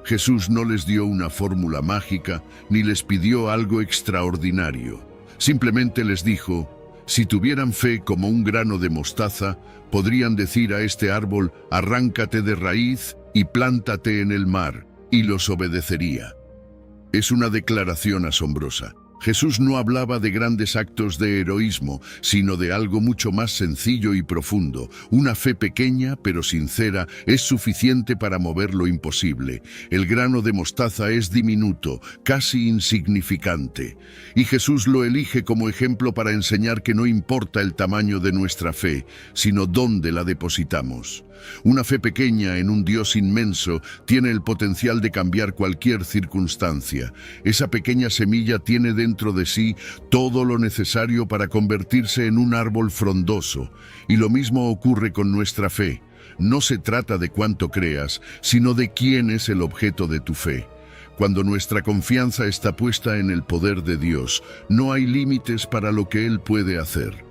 Jesús no les dio una fórmula mágica, ni les pidió algo extraordinario. Simplemente les dijo: si tuvieran fe como un grano de mostaza, podrían decir a este árbol: arráncate de raíz y plántate en el mar, y los obedecería. Es una declaración asombrosa. Jesús no hablaba de grandes actos de heroísmo, sino de algo mucho más sencillo y profundo. Una fe pequeña pero sincera es suficiente para mover lo imposible. El grano de mostaza es diminuto, casi insignificante. Y Jesús lo elige como ejemplo para enseñar que no importa el tamaño de nuestra fe, sino dónde la depositamos. Una fe pequeña en un Dios inmenso tiene el potencial de cambiar cualquier circunstancia. Esa pequeña semilla tiene dentro de sí todo lo necesario para convertirse en un árbol frondoso. Y lo mismo ocurre con nuestra fe. No se trata de cuánto creas, sino de quién es el objeto de tu fe. Cuando nuestra confianza está puesta en el poder de Dios, no hay límites para lo que Él puede hacer.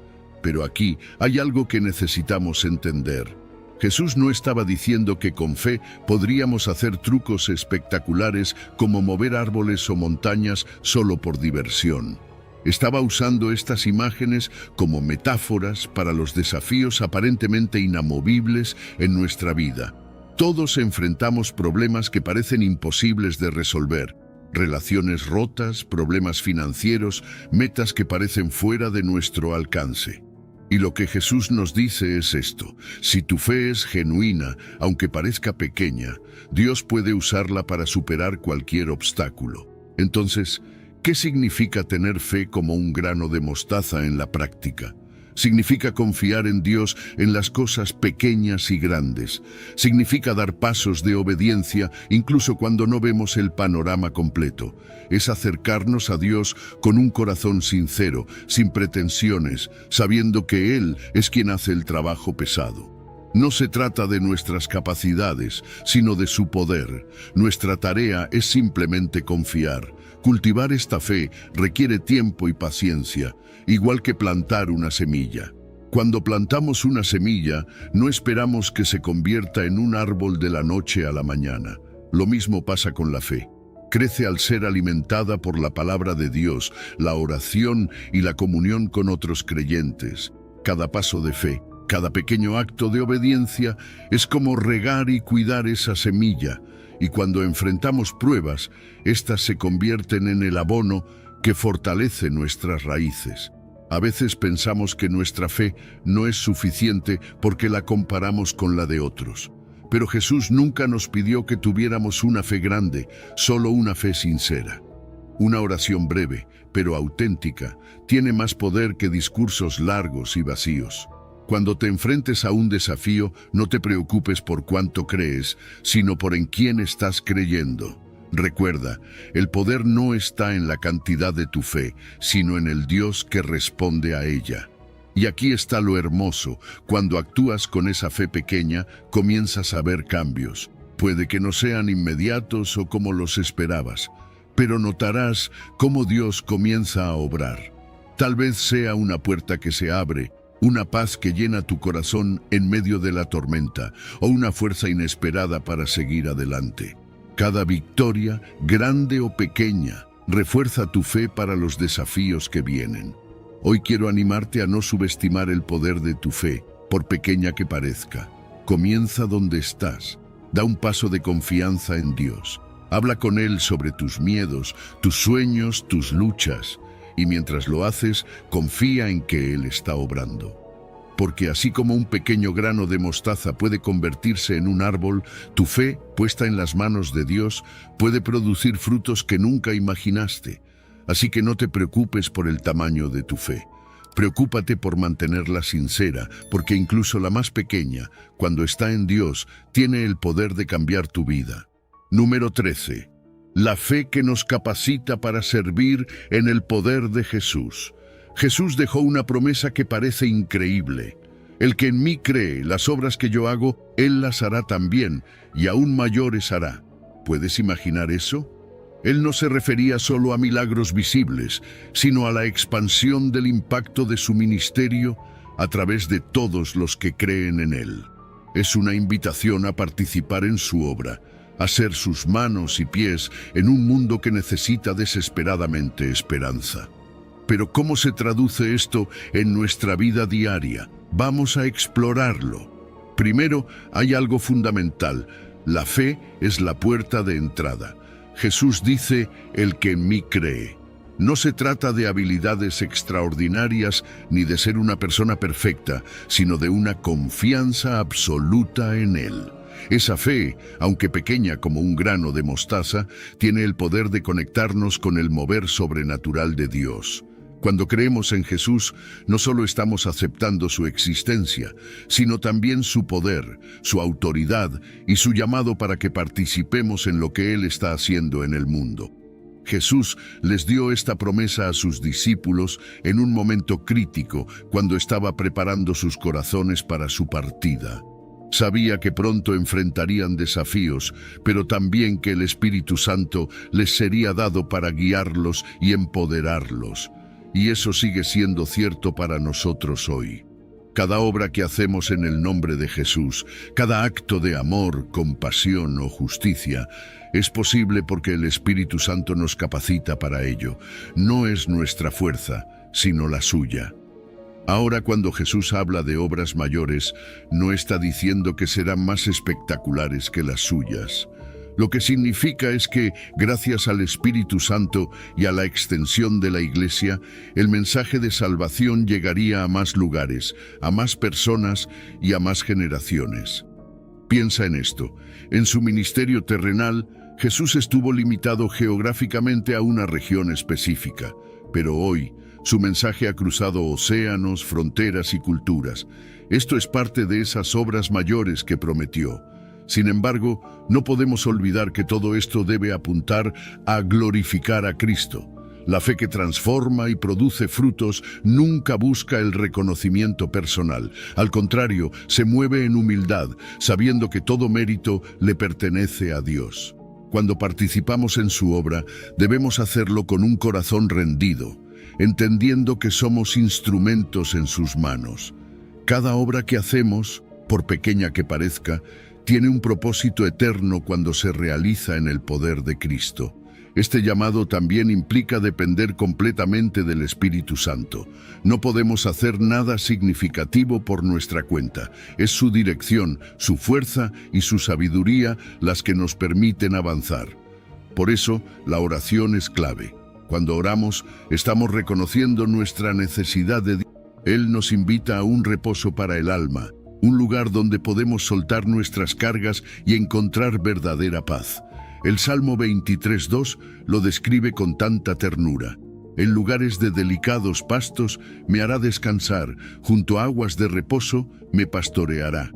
Pero aquí hay algo que necesitamos entender. Jesús no estaba diciendo que con fe podríamos hacer trucos espectaculares como mover árboles o montañas solo por diversión. Estaba usando estas imágenes como metáforas para los desafíos aparentemente inamovibles en nuestra vida. Todos enfrentamos problemas que parecen imposibles de resolver. Relaciones rotas, problemas financieros, metas que parecen fuera de nuestro alcance. Y lo que Jesús nos dice es esto: si tu fe es genuina, aunque parezca pequeña, Dios puede usarla para superar cualquier obstáculo. Entonces, ¿qué significa tener fe como un grano de mostaza en la práctica? Significa confiar en Dios en las cosas pequeñas y grandes. Significa dar pasos de obediencia incluso cuando no vemos el panorama completo. Es acercarnos a Dios con un corazón sincero, sin pretensiones, sabiendo que Él es quien hace el trabajo pesado. No se trata de nuestras capacidades, sino de su poder. Nuestra tarea es simplemente confiar. Cultivar esta fe requiere tiempo y paciencia, igual que plantar una semilla. Cuando plantamos una semilla, no esperamos que se convierta en un árbol de la noche a la mañana. Lo mismo pasa con la fe. Crece al ser alimentada por la palabra de Dios, la oración y la comunión con otros creyentes. Cada paso de fe, cada pequeño acto de obediencia es como regar y cuidar esa semilla, y cuando enfrentamos pruebas, éstas se convierten en el abono que fortalece nuestras raíces. A veces pensamos que nuestra fe no es suficiente porque la comparamos con la de otros. Pero Jesús nunca nos pidió que tuviéramos una fe grande, solo una fe sincera. Una oración breve, pero auténtica, tiene más poder que discursos largos y vacíos. Cuando te enfrentes a un desafío, no te preocupes por cuánto crees, sino por en quién estás creyendo. Recuerda, el poder no está en la cantidad de tu fe, sino en el Dios que responde a ella. Y aquí está lo hermoso: cuando actúas con esa fe pequeña, comienzas a ver cambios. Puede que no sean inmediatos o como los esperabas, pero notarás cómo Dios comienza a obrar. Tal vez sea una puerta que se abre, una paz que llena tu corazón en medio de la tormenta o una fuerza inesperada para seguir adelante. Cada victoria, grande o pequeña, refuerza tu fe para los desafíos que vienen. Hoy quiero animarte a no subestimar el poder de tu fe, por pequeña que parezca. Comienza donde estás. Da un paso de confianza en Dios. Habla con Él sobre tus miedos, tus sueños, tus luchas. Y mientras lo haces, confía en que Él está obrando. Porque así como un pequeño grano de mostaza puede convertirse en un árbol, tu fe, puesta en las manos de Dios, puede producir frutos que nunca imaginaste. Así que no te preocupes por el tamaño de tu fe. Preocúpate por mantenerla sincera, porque incluso la más pequeña, cuando está en Dios, tiene el poder de cambiar tu vida. Número 13. La fe que nos capacita para servir en el poder de Jesús. Jesús dejó una promesa que parece increíble. El que en mí cree, las obras que yo hago, Él las hará también, y aún mayores hará. ¿Puedes imaginar eso? Él no se refería solo a milagros visibles, sino a la expansión del impacto de su ministerio a través de todos los que creen en Él. Es una invitación a participar en su obra, a ser sus manos y pies en un mundo que necesita desesperadamente esperanza. Pero ¿cómo se traduce esto en nuestra vida diaria? Vamos a explorarlo. Primero, hay algo fundamental. La fe es la puerta de entrada. Jesús dice, el que en mí cree. No se trata de habilidades extraordinarias ni de ser una persona perfecta, sino de una confianza absoluta en Él. Esa fe, aunque pequeña como un grano de mostaza, tiene el poder de conectarnos con el mover sobrenatural de Dios. Cuando creemos en Jesús, no solo estamos aceptando su existencia, sino también su poder, su autoridad y su llamado para que participemos en lo que Él está haciendo en el mundo. Jesús les dio esta promesa a sus discípulos en un momento crítico, cuando estaba preparando sus corazones para su partida. Sabía que pronto enfrentarían desafíos, pero también que el Espíritu Santo les sería dado para guiarlos y empoderarlos. Y eso sigue siendo cierto para nosotros hoy. Cada obra que hacemos en el nombre de Jesús, cada acto de amor, compasión o justicia, es posible porque el Espíritu Santo nos capacita para ello. No es nuestra fuerza, sino la suya. Ahora, cuando Jesús habla de obras mayores, no está diciendo que serán más espectaculares que las suyas. Lo que significa es que, gracias al Espíritu Santo y a la extensión de la Iglesia, el mensaje de salvación llegaría a más lugares, a más personas y a más generaciones. Piensa en esto. En su ministerio terrenal, Jesús estuvo limitado geográficamente a una región específica, pero hoy, su mensaje ha cruzado océanos, fronteras y culturas. Esto es parte de esas obras mayores que prometió. Sin embargo, no podemos olvidar que todo esto debe apuntar a glorificar a Cristo. La fe que transforma y produce frutos nunca busca el reconocimiento personal. Al contrario, se mueve en humildad, sabiendo que todo mérito le pertenece a Dios. Cuando participamos en su obra, debemos hacerlo con un corazón rendido, entendiendo que somos instrumentos en sus manos. Cada obra que hacemos, por pequeña que parezca, tiene un propósito eterno cuando se realiza en el poder de Cristo. Este llamado también implica depender completamente del Espíritu Santo. No podemos hacer nada significativo por nuestra cuenta. Es su dirección, su fuerza y su sabiduría las que nos permiten avanzar. Por eso, la oración es clave. Cuando oramos, estamos reconociendo nuestra necesidad de Dios. Él nos invita a un reposo para el alma, un lugar donde podemos soltar nuestras cargas y encontrar verdadera paz. El Salmo 23:2 lo describe con tanta ternura. En lugares de delicados pastos me hará descansar, junto a aguas de reposo me pastoreará.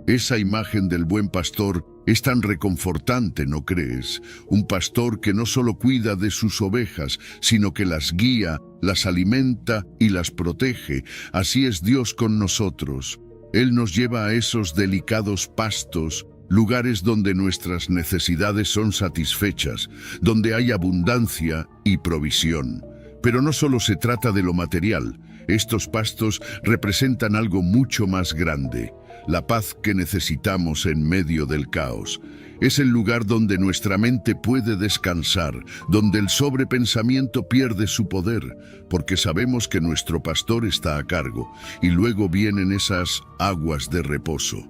Esa imagen del buen pastor es tan reconfortante, ¿no crees? Un pastor que no solo cuida de sus ovejas, sino que las guía, las alimenta y las protege. Así es Dios con nosotros. Él nos lleva a esos delicados pastos, lugares donde nuestras necesidades son satisfechas, donde hay abundancia y provisión. Pero no solo se trata de lo material. Estos pastos representan algo mucho más grande, la paz que necesitamos en medio del caos. Es el lugar donde nuestra mente puede descansar, donde el sobrepensamiento pierde su poder, porque sabemos que nuestro pastor está a cargo, y luego vienen esas aguas de reposo.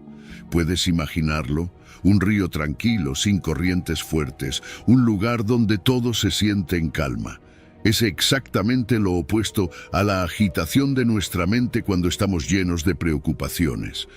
¿Puedes imaginarlo? Un río tranquilo, sin corrientes fuertes, un lugar donde todo se siente en calma. Es exactamente lo opuesto a la agitación de nuestra mente cuando estamos llenos de preocupaciones.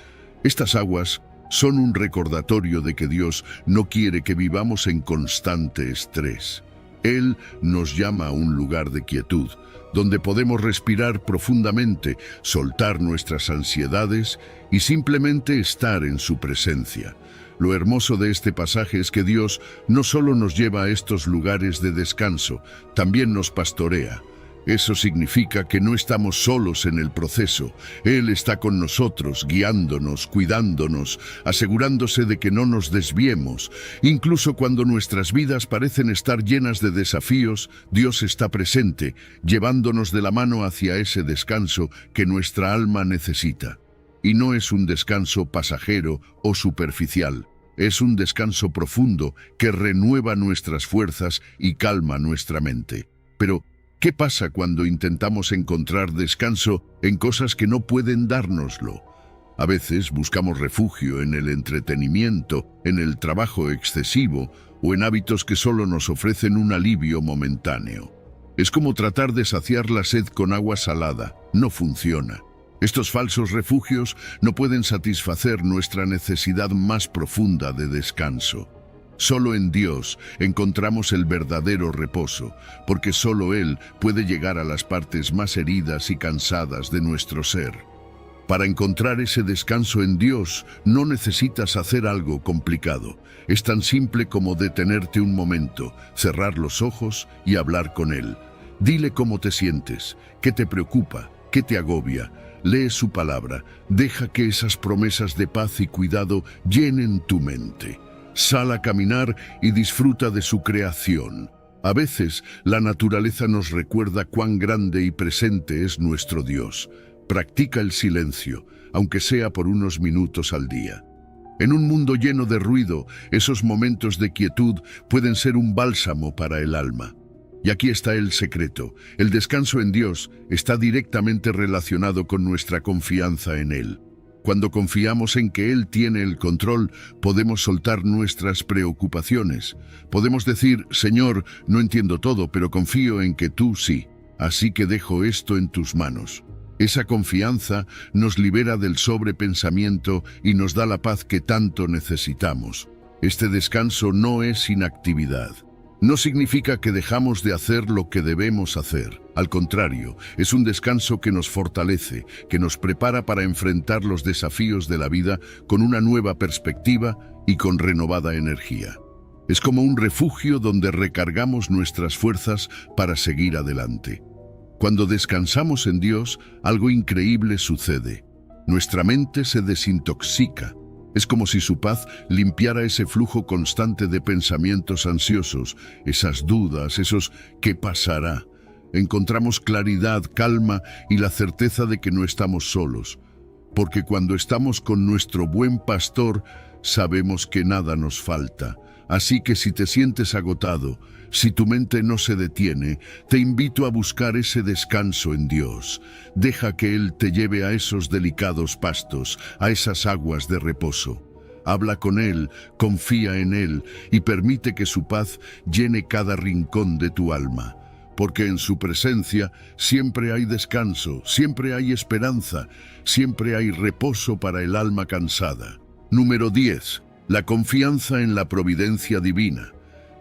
Estas aguas son un recordatorio de que Dios no quiere que vivamos en constante estrés. Él nos llama a un lugar de quietud, donde podemos respirar profundamente, soltar nuestras ansiedades y simplemente estar en su presencia. Lo hermoso de este pasaje es que Dios no solo nos lleva a estos lugares de descanso, también nos pastorea. Eso significa que no estamos solos en el proceso. Él está con nosotros, guiándonos, cuidándonos, asegurándose de que no nos desviemos. Incluso cuando nuestras vidas parecen estar llenas de desafíos, Dios está presente, llevándonos de la mano hacia ese descanso que nuestra alma necesita. Y no es un descanso pasajero o superficial. Es un descanso profundo que renueva nuestras fuerzas y calma nuestra mente. Pero, ¿qué pasa cuando intentamos encontrar descanso en cosas que no pueden dárnoslo? A veces buscamos refugio en el entretenimiento, en el trabajo excesivo o en hábitos que solo nos ofrecen un alivio momentáneo. Es como tratar de saciar la sed con agua salada. No funciona. Estos falsos refugios no pueden satisfacer nuestra necesidad más profunda de descanso. Solo en Dios encontramos el verdadero reposo, porque solo Él puede llegar a las partes más heridas y cansadas de nuestro ser. Para encontrar ese descanso en Dios, no necesitas hacer algo complicado. Es tan simple como detenerte un momento, cerrar los ojos y hablar con Él. Dile cómo te sientes, qué te preocupa, qué te agobia. Lee su palabra, deja que esas promesas de paz y cuidado llenen tu mente. Sal a caminar y disfruta de su creación. A veces, la naturaleza nos recuerda cuán grande y presente es nuestro Dios. Practica el silencio, aunque sea por unos minutos al día. En un mundo lleno de ruido, esos momentos de quietud pueden ser un bálsamo para el alma. Y aquí está el secreto. El descanso en Dios está directamente relacionado con nuestra confianza en Él. Cuando confiamos en que Él tiene el control, podemos soltar nuestras preocupaciones. Podemos decir, Señor, no entiendo todo, pero confío en que tú sí. Así que dejo esto en tus manos. Esa confianza nos libera del sobrepensamiento y nos da la paz que tanto necesitamos. Este descanso no es inactividad. No significa que dejamos de hacer lo que debemos hacer. Al contrario, es un descanso que nos fortalece, que nos prepara para enfrentar los desafíos de la vida con una nueva perspectiva y con renovada energía. Es como un refugio donde recargamos nuestras fuerzas para seguir adelante. Cuando descansamos en Dios, algo increíble sucede. Nuestra mente se desintoxica. Es como si su paz limpiara ese flujo constante de pensamientos ansiosos, esas dudas, esos ¿qué pasará? Encontramos claridad, calma y la certeza de que no estamos solos, porque cuando estamos con nuestro buen pastor, sabemos que nada nos falta. Así que si te sientes agotado, si tu mente no se detiene, te invito a buscar ese descanso en Dios. Deja que Él te lleve a esos delicados pastos, a esas aguas de reposo. Habla con Él, confía en Él y permite que su paz llene cada rincón de tu alma. Porque en su presencia siempre hay descanso, siempre hay esperanza, siempre hay reposo para el alma cansada. Número 10. La confianza en la providencia divina.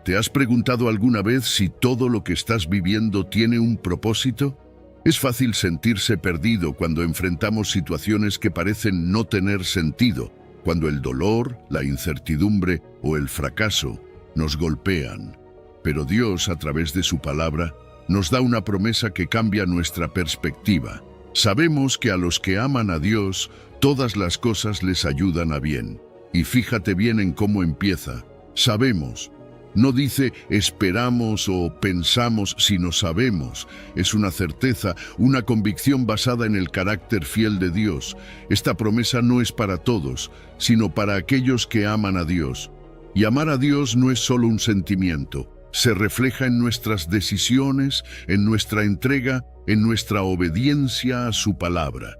¿Te has preguntado alguna vez si todo lo que estás viviendo tiene un propósito? Es fácil sentirse perdido cuando enfrentamos situaciones que parecen no tener sentido, cuando el dolor, la incertidumbre o el fracaso nos golpean. Pero Dios, a través de su palabra, nos da una promesa que cambia nuestra perspectiva. Sabemos que a los que aman a Dios, todas las cosas les ayudan a bien. Y fíjate bien en cómo empieza. Sabemos. No dice esperamos o pensamos, sino sabemos. Es una certeza, una convicción basada en el carácter fiel de Dios. Esta promesa no es para todos, sino para aquellos que aman a Dios. Y amar a Dios no es solo un sentimiento. Se refleja en nuestras decisiones, en nuestra entrega, en nuestra obediencia a su palabra.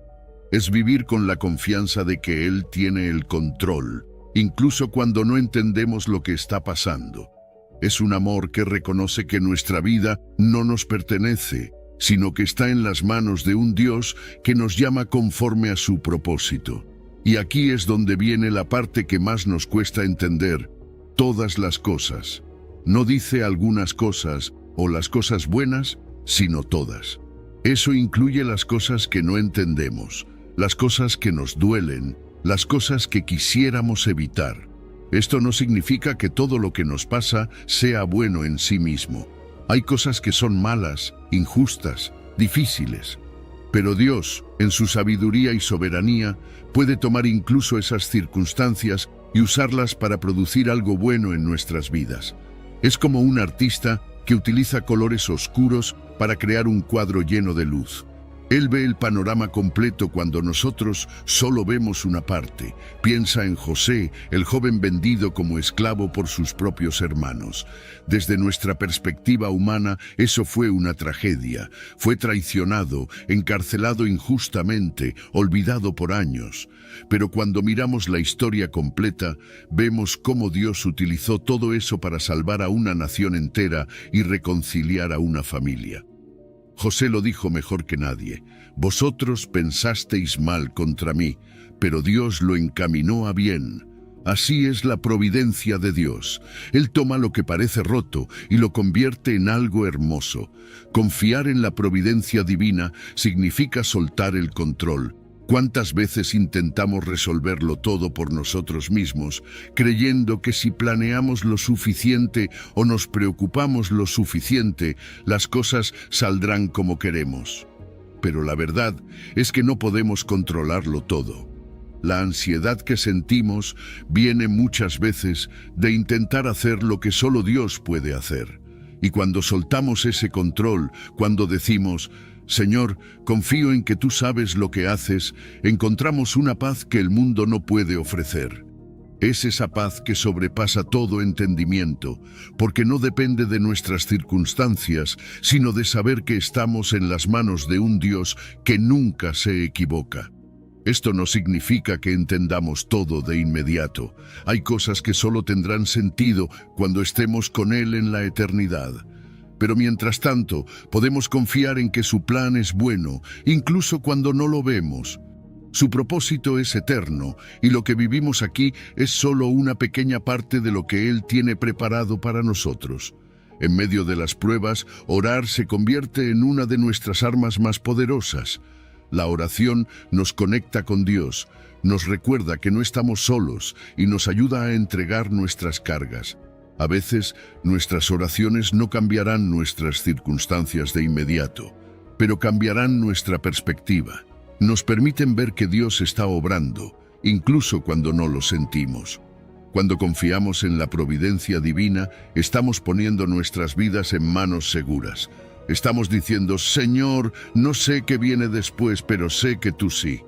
Es vivir con la confianza de que Él tiene el control, incluso cuando no entendemos lo que está pasando. Es un amor que reconoce que nuestra vida no nos pertenece, sino que está en las manos de un Dios que nos llama conforme a su propósito. Y aquí es donde viene la parte que más nos cuesta entender: todas las cosas. No dice algunas cosas o las cosas buenas, sino todas. Eso incluye las cosas que no entendemos, las cosas que nos duelen, las cosas que quisiéramos evitar. Esto no significa que todo lo que nos pasa sea bueno en sí mismo. Hay cosas que son malas, injustas, difíciles. Pero Dios, en su sabiduría y soberanía, puede tomar incluso esas circunstancias y usarlas para producir algo bueno en nuestras vidas. Es como un artista que utiliza colores oscuros para crear un cuadro lleno de luz. Él ve el panorama completo cuando nosotros solo vemos una parte. Piensa en José, el joven vendido como esclavo por sus propios hermanos. Desde nuestra perspectiva humana, eso fue una tragedia. Fue traicionado, encarcelado injustamente, olvidado por años. Pero cuando miramos la historia completa, vemos cómo Dios utilizó todo eso para salvar a una nación entera y reconciliar a una familia. José lo dijo mejor que nadie: vosotros pensasteis mal contra mí, pero Dios lo encaminó a bien. Así es la providencia de Dios. Él toma lo que parece roto y lo convierte en algo hermoso. Confiar en la providencia divina significa soltar el control. ¿Cuántas veces intentamos resolverlo todo por nosotros mismos, creyendo que si planeamos lo suficiente o nos preocupamos lo suficiente, las cosas saldrán como queremos? Pero la verdad es que no podemos controlarlo todo. La ansiedad que sentimos viene muchas veces de intentar hacer lo que solo Dios puede hacer. Y cuando soltamos ese control, cuando decimos: Señor, confío en que tú sabes lo que haces, encontramos una paz que el mundo no puede ofrecer. Es esa paz que sobrepasa todo entendimiento, porque no depende de nuestras circunstancias, sino de saber que estamos en las manos de un Dios que nunca se equivoca. Esto no significa que entendamos todo de inmediato. Hay cosas que solo tendrán sentido cuando estemos con Él en la eternidad. Pero mientras tanto, podemos confiar en que su plan es bueno, incluso cuando no lo vemos. Su propósito es eterno, y lo que vivimos aquí es solo una pequeña parte de lo que Él tiene preparado para nosotros. En medio de las pruebas, orar se convierte en una de nuestras armas más poderosas. La oración nos conecta con Dios, nos recuerda que no estamos solos y nos ayuda a entregar nuestras cargas. A veces, nuestras oraciones no cambiarán nuestras circunstancias de inmediato, pero cambiarán nuestra perspectiva. Nos permiten ver que Dios está obrando, incluso cuando no lo sentimos. Cuando confiamos en la providencia divina, estamos poniendo nuestras vidas en manos seguras. Estamos diciendo: Señor, no sé qué viene después, pero sé que tú sí.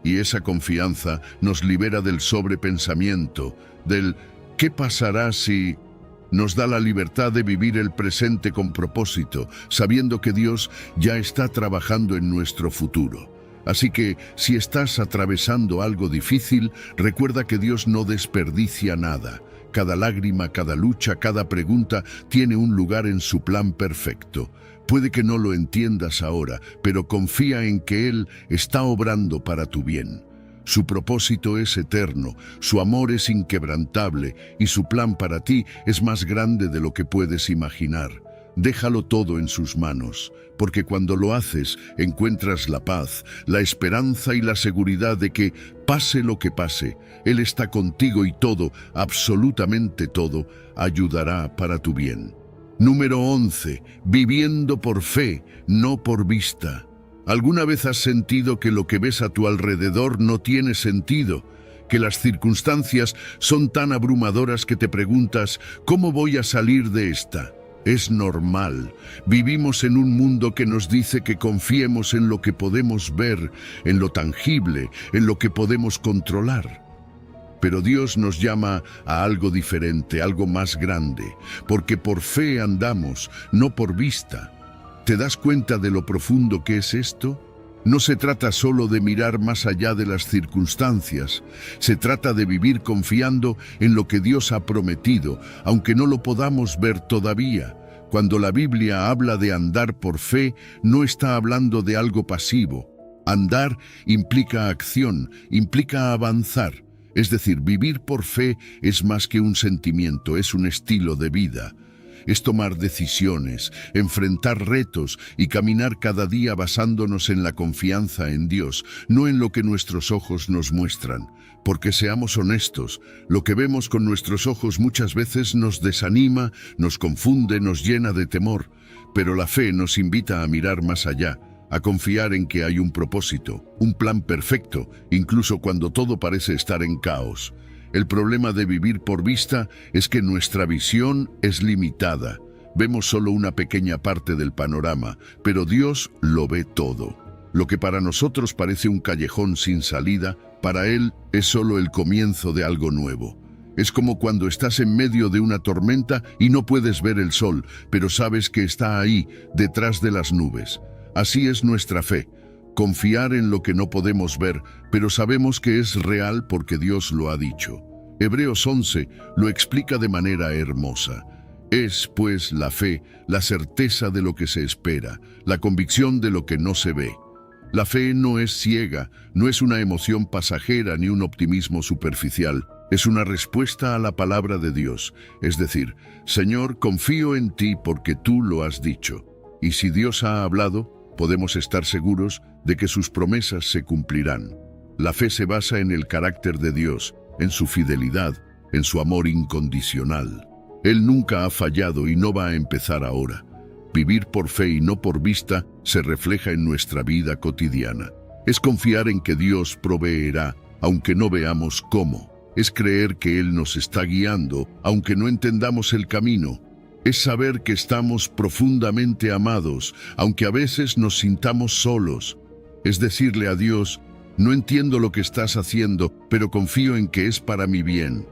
Y esa confianza nos libera del sobrepensamiento, del ¿qué pasará si...? Nos da la libertad de vivir el presente con propósito, sabiendo que Dios ya está trabajando en nuestro futuro. Así que, si estás atravesando algo difícil, recuerda que Dios no desperdicia nada. Cada lágrima, cada lucha, cada pregunta tiene un lugar en su plan perfecto. Puede que no lo entiendas ahora, pero confía en que Él está obrando para tu bien. Su propósito es eterno, su amor es inquebrantable y su plan para ti es más grande de lo que puedes imaginar. Déjalo todo en sus manos, porque cuando lo haces encuentras la paz, la esperanza y la seguridad de que, pase lo que pase, Él está contigo y todo, absolutamente todo, ayudará para tu bien. Número 11. Viviendo por fe, no por vista. ¿Alguna vez has sentido que lo que ves a tu alrededor no tiene sentido? que las circunstancias son tan abrumadoras que te preguntas, ¿cómo voy a salir de esta? Es normal. Vivimos en un mundo que nos dice que confiemos en lo que podemos ver, en lo tangible, en lo que podemos controlar. Pero Dios nos llama a algo diferente, algo más grande, porque por fe andamos, no por vista. ¿Te das cuenta de lo profundo que es esto? No se trata solo de mirar más allá de las circunstancias, se trata de vivir confiando en lo que Dios ha prometido, aunque no lo podamos ver todavía. Cuando la Biblia habla de andar por fe, no está hablando de algo pasivo. Andar implica acción, implica avanzar. Es decir, vivir por fe es más que un sentimiento, es un estilo de vida. Es tomar decisiones, enfrentar retos y caminar cada día basándonos en la confianza en Dios, no en lo que nuestros ojos nos muestran. Porque seamos honestos, lo que vemos con nuestros ojos muchas veces nos desanima, nos confunde, nos llena de temor. Pero la fe nos invita a mirar más allá, a confiar en que hay un propósito, un plan perfecto, incluso cuando todo parece estar en caos. El problema de vivir por vista es que nuestra visión es limitada. Vemos solo una pequeña parte del panorama, pero Dios lo ve todo. Lo que para nosotros parece un callejón sin salida, para Él es solo el comienzo de algo nuevo. Es como cuando estás en medio de una tormenta y no puedes ver el sol, pero sabes que está ahí, detrás de las nubes. Así es nuestra fe. Confiar en lo que no podemos ver, pero sabemos que es real porque Dios lo ha dicho. Hebreos 11 lo explica de manera hermosa. Es, pues, la fe, la certeza de lo que se espera, la convicción de lo que no se ve. La fe no es ciega, no es una emoción pasajera ni un optimismo superficial. Es una respuesta a la palabra de Dios. Es decir, Señor, confío en ti porque tú lo has dicho. Y si Dios ha hablado, podemos estar seguros de que sus promesas se cumplirán. La fe se basa en el carácter de Dios, en su fidelidad, en su amor incondicional. Él nunca ha fallado y no va a empezar ahora. Vivir por fe y no por vista se refleja en nuestra vida cotidiana. Es confiar en que Dios proveerá, aunque no veamos cómo. Es creer que Él nos está guiando, aunque no entendamos el camino. Es saber que estamos profundamente amados, aunque a veces nos sintamos solos. Es decirle a Dios, no entiendo lo que estás haciendo, pero confío en que es para mi bien.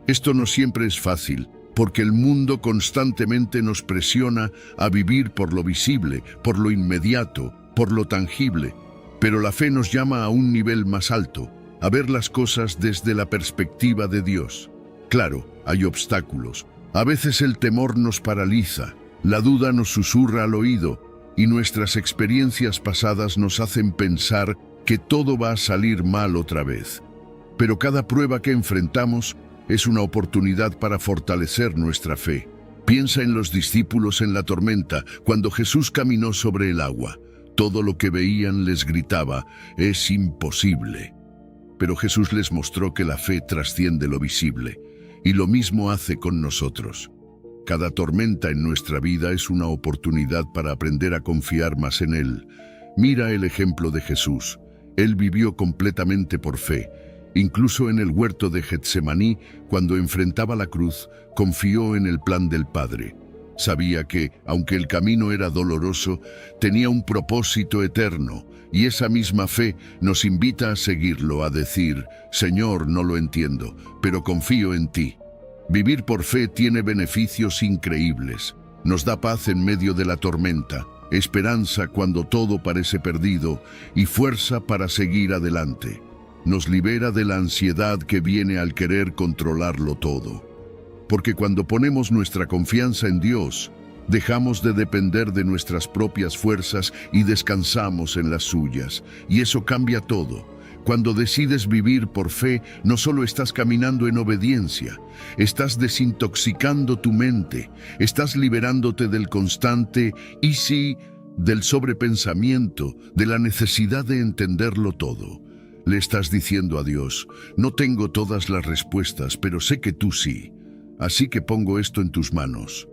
Esto no siempre es fácil, porque el mundo constantemente nos presiona a vivir por lo visible, por lo inmediato, por lo tangible. Pero la fe nos llama a un nivel más alto, a ver las cosas desde la perspectiva de Dios. Claro, hay obstáculos. A veces el temor nos paraliza, la duda nos susurra al oído y nuestras experiencias pasadas nos hacen pensar que todo va a salir mal otra vez. Pero cada prueba que enfrentamos es una oportunidad para fortalecer nuestra fe. Piensa en los discípulos en la tormenta, cuando Jesús caminó sobre el agua. Todo lo que veían les gritaba, es imposible. Pero Jesús les mostró que la fe trasciende lo visible. Y lo mismo hace con nosotros. Cada tormenta en nuestra vida es una oportunidad para aprender a confiar más en Él. Mira el ejemplo de Jesús. Él vivió completamente por fe. Incluso en el huerto de Getsemaní, cuando enfrentaba la cruz, confió en el plan del Padre. Sabía que, aunque el camino era doloroso, tenía un propósito eterno, y esa misma fe nos invita a seguirlo, a decir, Señor, no lo entiendo, pero confío en ti. Vivir por fe tiene beneficios increíbles. Nos da paz en medio de la tormenta, esperanza cuando todo parece perdido y fuerza para seguir adelante. Nos libera de la ansiedad que viene al querer controlarlo todo. Porque cuando ponemos nuestra confianza en Dios, dejamos de depender de nuestras propias fuerzas y descansamos en las suyas. Y eso cambia todo. Cuando decides vivir por fe, no solo estás caminando en obediencia, estás desintoxicando tu mente, estás liberándote del constante y sí, del sobrepensamiento, de la necesidad de entenderlo todo. Le estás diciendo a Dios, no tengo todas las respuestas, pero sé que tú sí. Así que pongo esto en tus manos.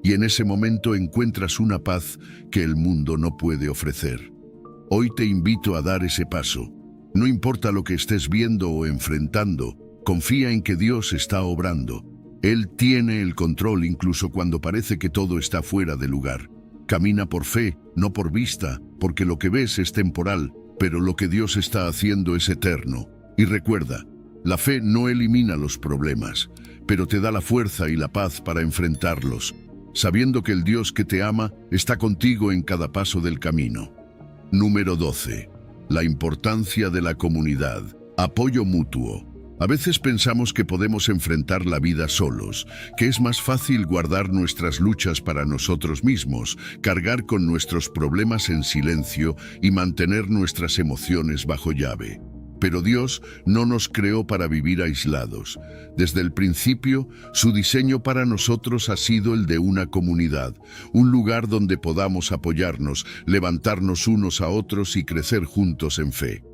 Y en ese momento encuentras una paz que el mundo no puede ofrecer. Hoy te invito a dar ese paso. No importa lo que estés viendo o enfrentando, confía en que Dios está obrando. Él tiene el control incluso cuando parece que todo está fuera de lugar. Camina por fe, no por vista, porque lo que ves es temporal, pero lo que Dios está haciendo es eterno. Y recuerda, la fe no elimina los problemas, pero te da la fuerza y la paz para enfrentarlos, sabiendo que el Dios que te ama está contigo en cada paso del camino. Número 12. La importancia de la comunidad. Apoyo mutuo. A veces pensamos que podemos enfrentar la vida solos, que es más fácil guardar nuestras luchas para nosotros mismos, cargar con nuestros problemas en silencio y mantener nuestras emociones bajo llave. Pero Dios no nos creó para vivir aislados. Desde el principio, su diseño para nosotros ha sido el de una comunidad, un lugar donde podamos apoyarnos, levantarnos unos a otros y crecer juntos en fe.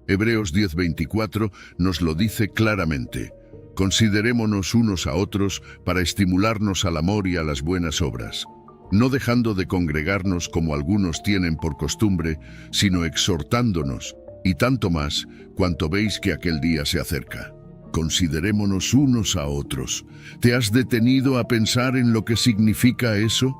Hebreos 10:24 nos lo dice claramente. Considerémonos unos a otros para estimularnos al amor y a las buenas obras, no dejando de congregarnos como algunos tienen por costumbre, sino exhortándonos, y tanto más cuanto veis que aquel día se acerca. Considerémonos unos a otros. ¿Te has detenido a pensar en lo que significa eso?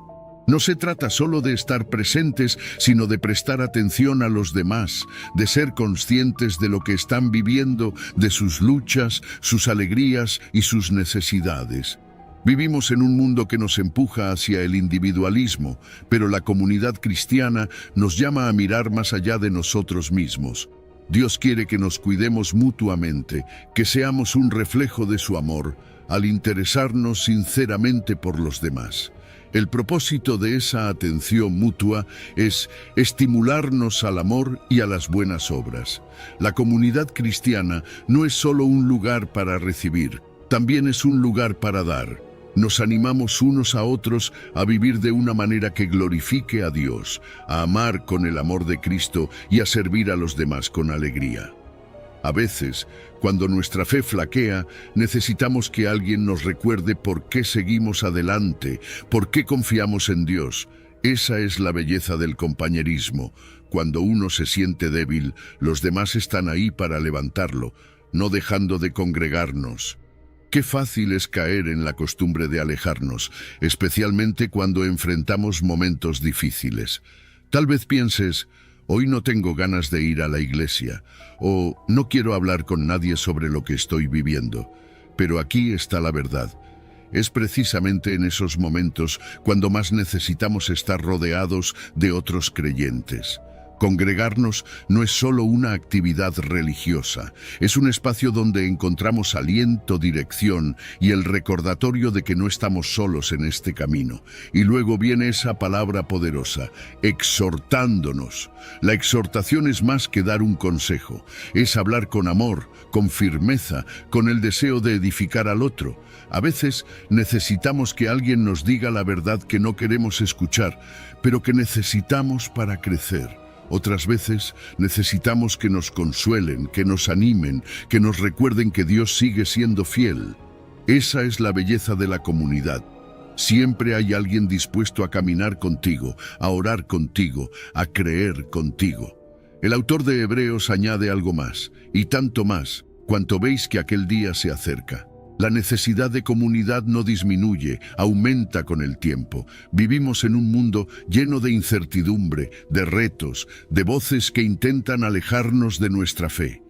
No se trata solo de estar presentes, sino de prestar atención a los demás, de ser conscientes de lo que están viviendo, de sus luchas, sus alegrías y sus necesidades. Vivimos en un mundo que nos empuja hacia el individualismo, pero la comunidad cristiana nos llama a mirar más allá de nosotros mismos. Dios quiere que nos cuidemos mutuamente, que seamos un reflejo de su amor, al interesarnos sinceramente por los demás. El propósito de esa atención mutua es estimularnos al amor y a las buenas obras. La comunidad cristiana no es solo un lugar para recibir, también es un lugar para dar. Nos animamos unos a otros a vivir de una manera que glorifique a Dios, a amar con el amor de Cristo y a servir a los demás con alegría. A veces, cuando nuestra fe flaquea, necesitamos que alguien nos recuerde por qué seguimos adelante, por qué confiamos en Dios. Esa es la belleza del compañerismo. Cuando uno se siente débil, los demás están ahí para levantarlo, no dejando de congregarnos. Qué fácil es caer en la costumbre de alejarnos, especialmente cuando enfrentamos momentos difíciles. Tal vez pienses: hoy no tengo ganas de ir a la iglesia, o no quiero hablar con nadie sobre lo que estoy viviendo. Pero aquí está la verdad. Es precisamente en esos momentos cuando más necesitamos estar rodeados de otros creyentes. Congregarnos no es solo una actividad religiosa, es un espacio donde encontramos aliento, dirección y el recordatorio de que no estamos solos en este camino. Y luego viene esa palabra poderosa: exhortándonos. La exhortación es más que dar un consejo, es hablar con amor, con firmeza, con el deseo de edificar al otro. A veces necesitamos que alguien nos diga la verdad que no queremos escuchar, pero que necesitamos para crecer. Otras veces necesitamos que nos consuelen, que nos animen, que nos recuerden que Dios sigue siendo fiel. Esa es la belleza de la comunidad. Siempre hay alguien dispuesto a caminar contigo, a orar contigo, a creer contigo. El autor de Hebreos añade algo más, y tanto más, cuanto veis que aquel día se acerca. La necesidad de comunidad no disminuye, aumenta con el tiempo. Vivimos en un mundo lleno de incertidumbre, de retos, de voces que intentan alejarnos de nuestra fe.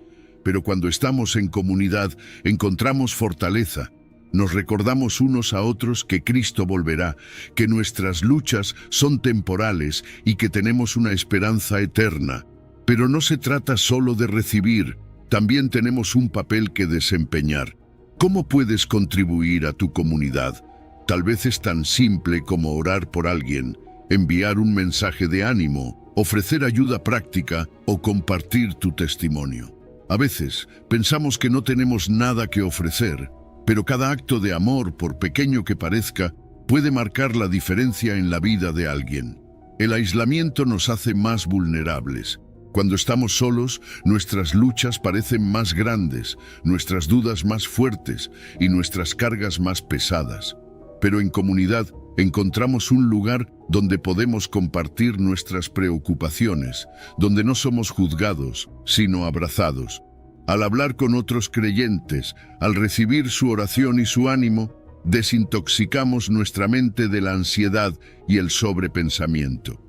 Pero cuando estamos en comunidad, encontramos fortaleza. Nos recordamos unos a otros que Cristo volverá, que nuestras luchas son temporales y que tenemos una esperanza eterna. Pero no se trata solo de recibir, también tenemos un papel que desempeñar. ¿Cómo puedes contribuir a tu comunidad? Tal vez es tan simple como orar por alguien, enviar un mensaje de ánimo, ofrecer ayuda práctica o compartir tu testimonio. A veces pensamos que no tenemos nada que ofrecer, pero cada acto de amor, por pequeño que parezca, puede marcar la diferencia en la vida de alguien. El aislamiento nos hace más vulnerables. Cuando estamos solos, nuestras luchas parecen más grandes, nuestras dudas más fuertes y nuestras cargas más pesadas. Pero en comunidad Encontramos un lugar donde podemos compartir nuestras preocupaciones, donde no somos juzgados, sino abrazados. Al hablar con otros creyentes, al recibir su oración y su ánimo, desintoxicamos nuestra mente de la ansiedad y el sobrepensamiento.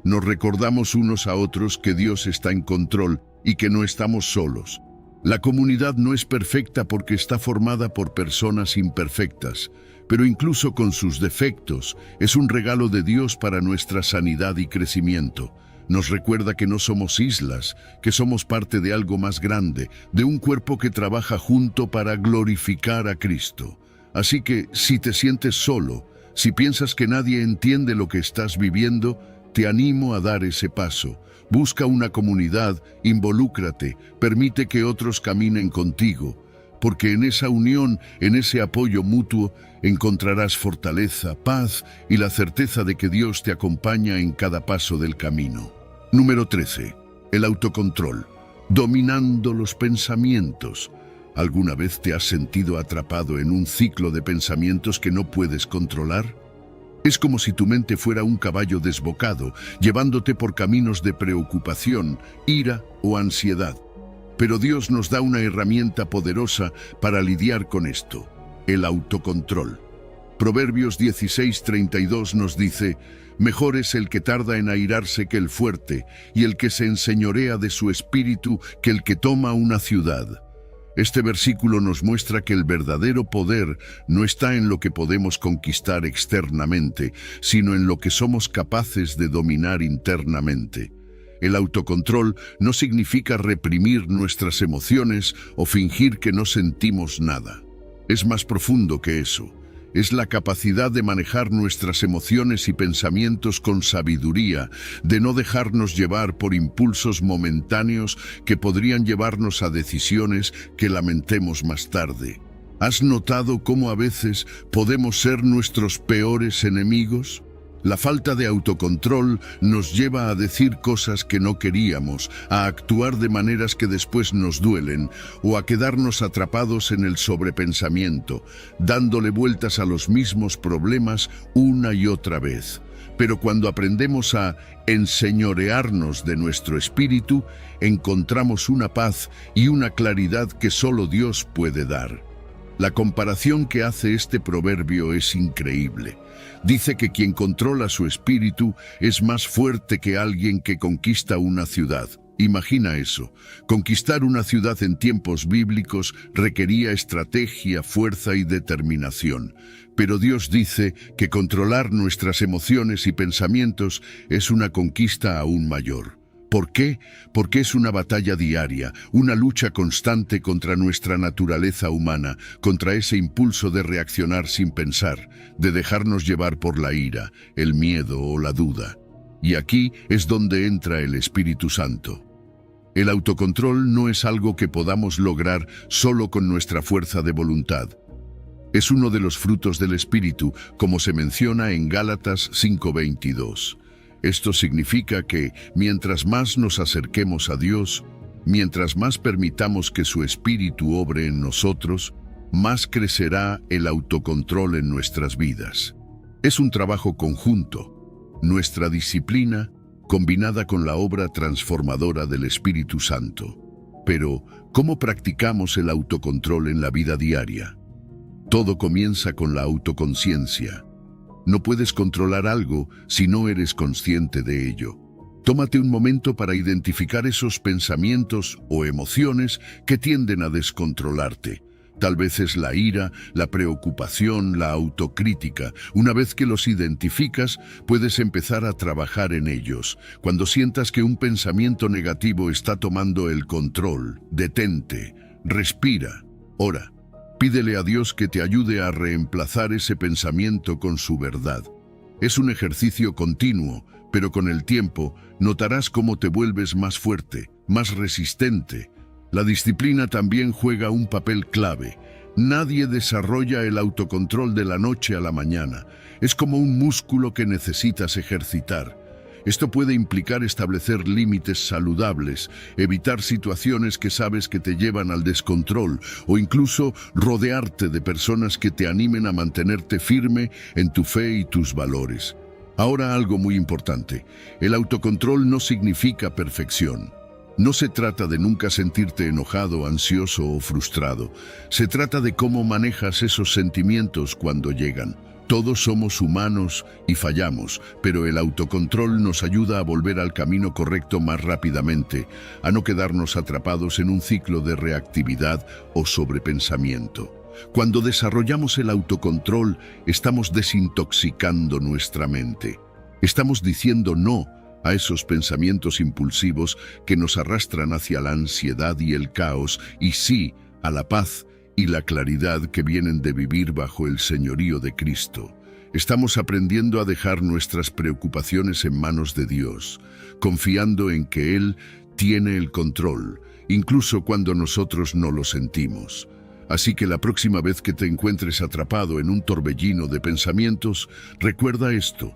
Nos recordamos unos a otros que Dios está en control y que no estamos solos. La comunidad no es perfecta porque está formada por personas imperfectas, pero incluso con sus defectos, es un regalo de Dios para nuestra sanidad y crecimiento. Nos recuerda que no somos islas, que somos parte de algo más grande, de un cuerpo que trabaja junto para glorificar a Cristo. Así que, si te sientes solo, si piensas que nadie entiende lo que estás viviendo, te animo a dar ese paso. Busca una comunidad, involúcrate, permite que otros caminen contigo, porque en esa unión, en ese apoyo mutuo, encontrarás fortaleza, paz y la certeza de que Dios te acompaña en cada paso del camino. Número 13. El autocontrol. Dominando los pensamientos. ¿Alguna vez te has sentido atrapado en un ciclo de pensamientos que no puedes controlar? Es como si tu mente fuera un caballo desbocado, llevándote por caminos de preocupación, ira o ansiedad. Pero Dios nos da una herramienta poderosa para lidiar con esto: el autocontrol. Proverbios 16:32 nos dice: «Mejor es el que tarda en airarse que el fuerte, y el que se enseñorea de su espíritu que el que toma una ciudad». Este versículo nos muestra que el verdadero poder no está en lo que podemos conquistar externamente, sino en lo que somos capaces de dominar internamente. El autocontrol no significa reprimir nuestras emociones o fingir que no sentimos nada. Es más profundo que eso. Es la capacidad de manejar nuestras emociones y pensamientos con sabiduría, de no dejarnos llevar por impulsos momentáneos que podrían llevarnos a decisiones que lamentemos más tarde. ¿Has notado cómo a veces podemos ser nuestros peores enemigos? La falta de autocontrol nos lleva a decir cosas que no queríamos, a actuar de maneras que después nos duelen, o a quedarnos atrapados en el sobrepensamiento, dándole vueltas a los mismos problemas una y otra vez. Pero cuando aprendemos a enseñorearnos de nuestro espíritu, encontramos una paz y una claridad que solo Dios puede dar. La comparación que hace este proverbio es increíble. Dice que quien controla su espíritu es más fuerte que alguien que conquista una ciudad. Imagina eso. Conquistar una ciudad en tiempos bíblicos requería estrategia, fuerza y determinación. Pero Dios dice que controlar nuestras emociones y pensamientos es una conquista aún mayor. ¿Por qué? Porque es una batalla diaria, una lucha constante contra nuestra naturaleza humana, contra ese impulso de reaccionar sin pensar, de dejarnos llevar por la ira, el miedo o la duda. Y aquí es donde entra el Espíritu Santo. El autocontrol no es algo que podamos lograr solo con nuestra fuerza de voluntad. Es uno de los frutos del Espíritu, como se menciona en Gálatas 5:22. Esto significa que, mientras más nos acerquemos a Dios, mientras más permitamos que su Espíritu obre en nosotros, más crecerá el autocontrol en nuestras vidas. Es un trabajo conjunto, nuestra disciplina combinada con la obra transformadora del Espíritu Santo. Pero, ¿cómo practicamos el autocontrol en la vida diaria? Todo comienza con la autoconciencia. No puedes controlar algo si no eres consciente de ello. Tómate un momento para identificar esos pensamientos o emociones que tienden a descontrolarte. Tal vez es la ira, la preocupación, la autocrítica. Una vez que los identificas, puedes empezar a trabajar en ellos. Cuando sientas que un pensamiento negativo está tomando el control, detente, respira, ora. Pídele a Dios que te ayude a reemplazar ese pensamiento con su verdad. Es un ejercicio continuo, pero con el tiempo notarás cómo te vuelves más fuerte, más resistente. La disciplina también juega un papel clave. Nadie desarrolla el autocontrol de la noche a la mañana. Es como un músculo que necesitas ejercitar. Esto puede implicar establecer límites saludables, evitar situaciones que sabes que te llevan al descontrol o incluso rodearte de personas que te animen a mantenerte firme en tu fe y tus valores. Ahora algo muy importante, el autocontrol no significa perfección. No se trata de nunca sentirte enojado, ansioso o frustrado. Se trata de cómo manejas esos sentimientos cuando llegan. Todos somos humanos y fallamos, pero el autocontrol nos ayuda a volver al camino correcto más rápidamente, a no quedarnos atrapados en un ciclo de reactividad o sobrepensamiento. Cuando desarrollamos el autocontrol, estamos desintoxicando nuestra mente. Estamos diciendo no a esos pensamientos impulsivos que nos arrastran hacia la ansiedad y el caos, y sí a la paz y la claridad que vienen de vivir bajo el señorío de Cristo. Estamos aprendiendo a dejar nuestras preocupaciones en manos de Dios, confiando en que Él tiene el control, incluso cuando nosotros no lo sentimos. Así que la próxima vez que te encuentres atrapado en un torbellino de pensamientos, recuerda esto: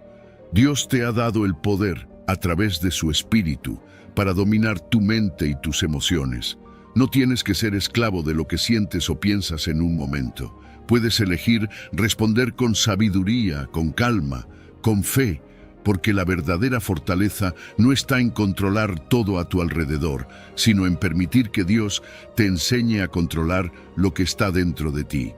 Dios te ha dado el poder, a través de su Espíritu, para dominar tu mente y tus emociones. No tienes que ser esclavo de lo que sientes o piensas en un momento. Puedes elegir responder con sabiduría, con calma, con fe, porque la verdadera fortaleza no está en controlar todo a tu alrededor, sino en permitir que Dios te enseñe a controlar lo que está dentro de ti.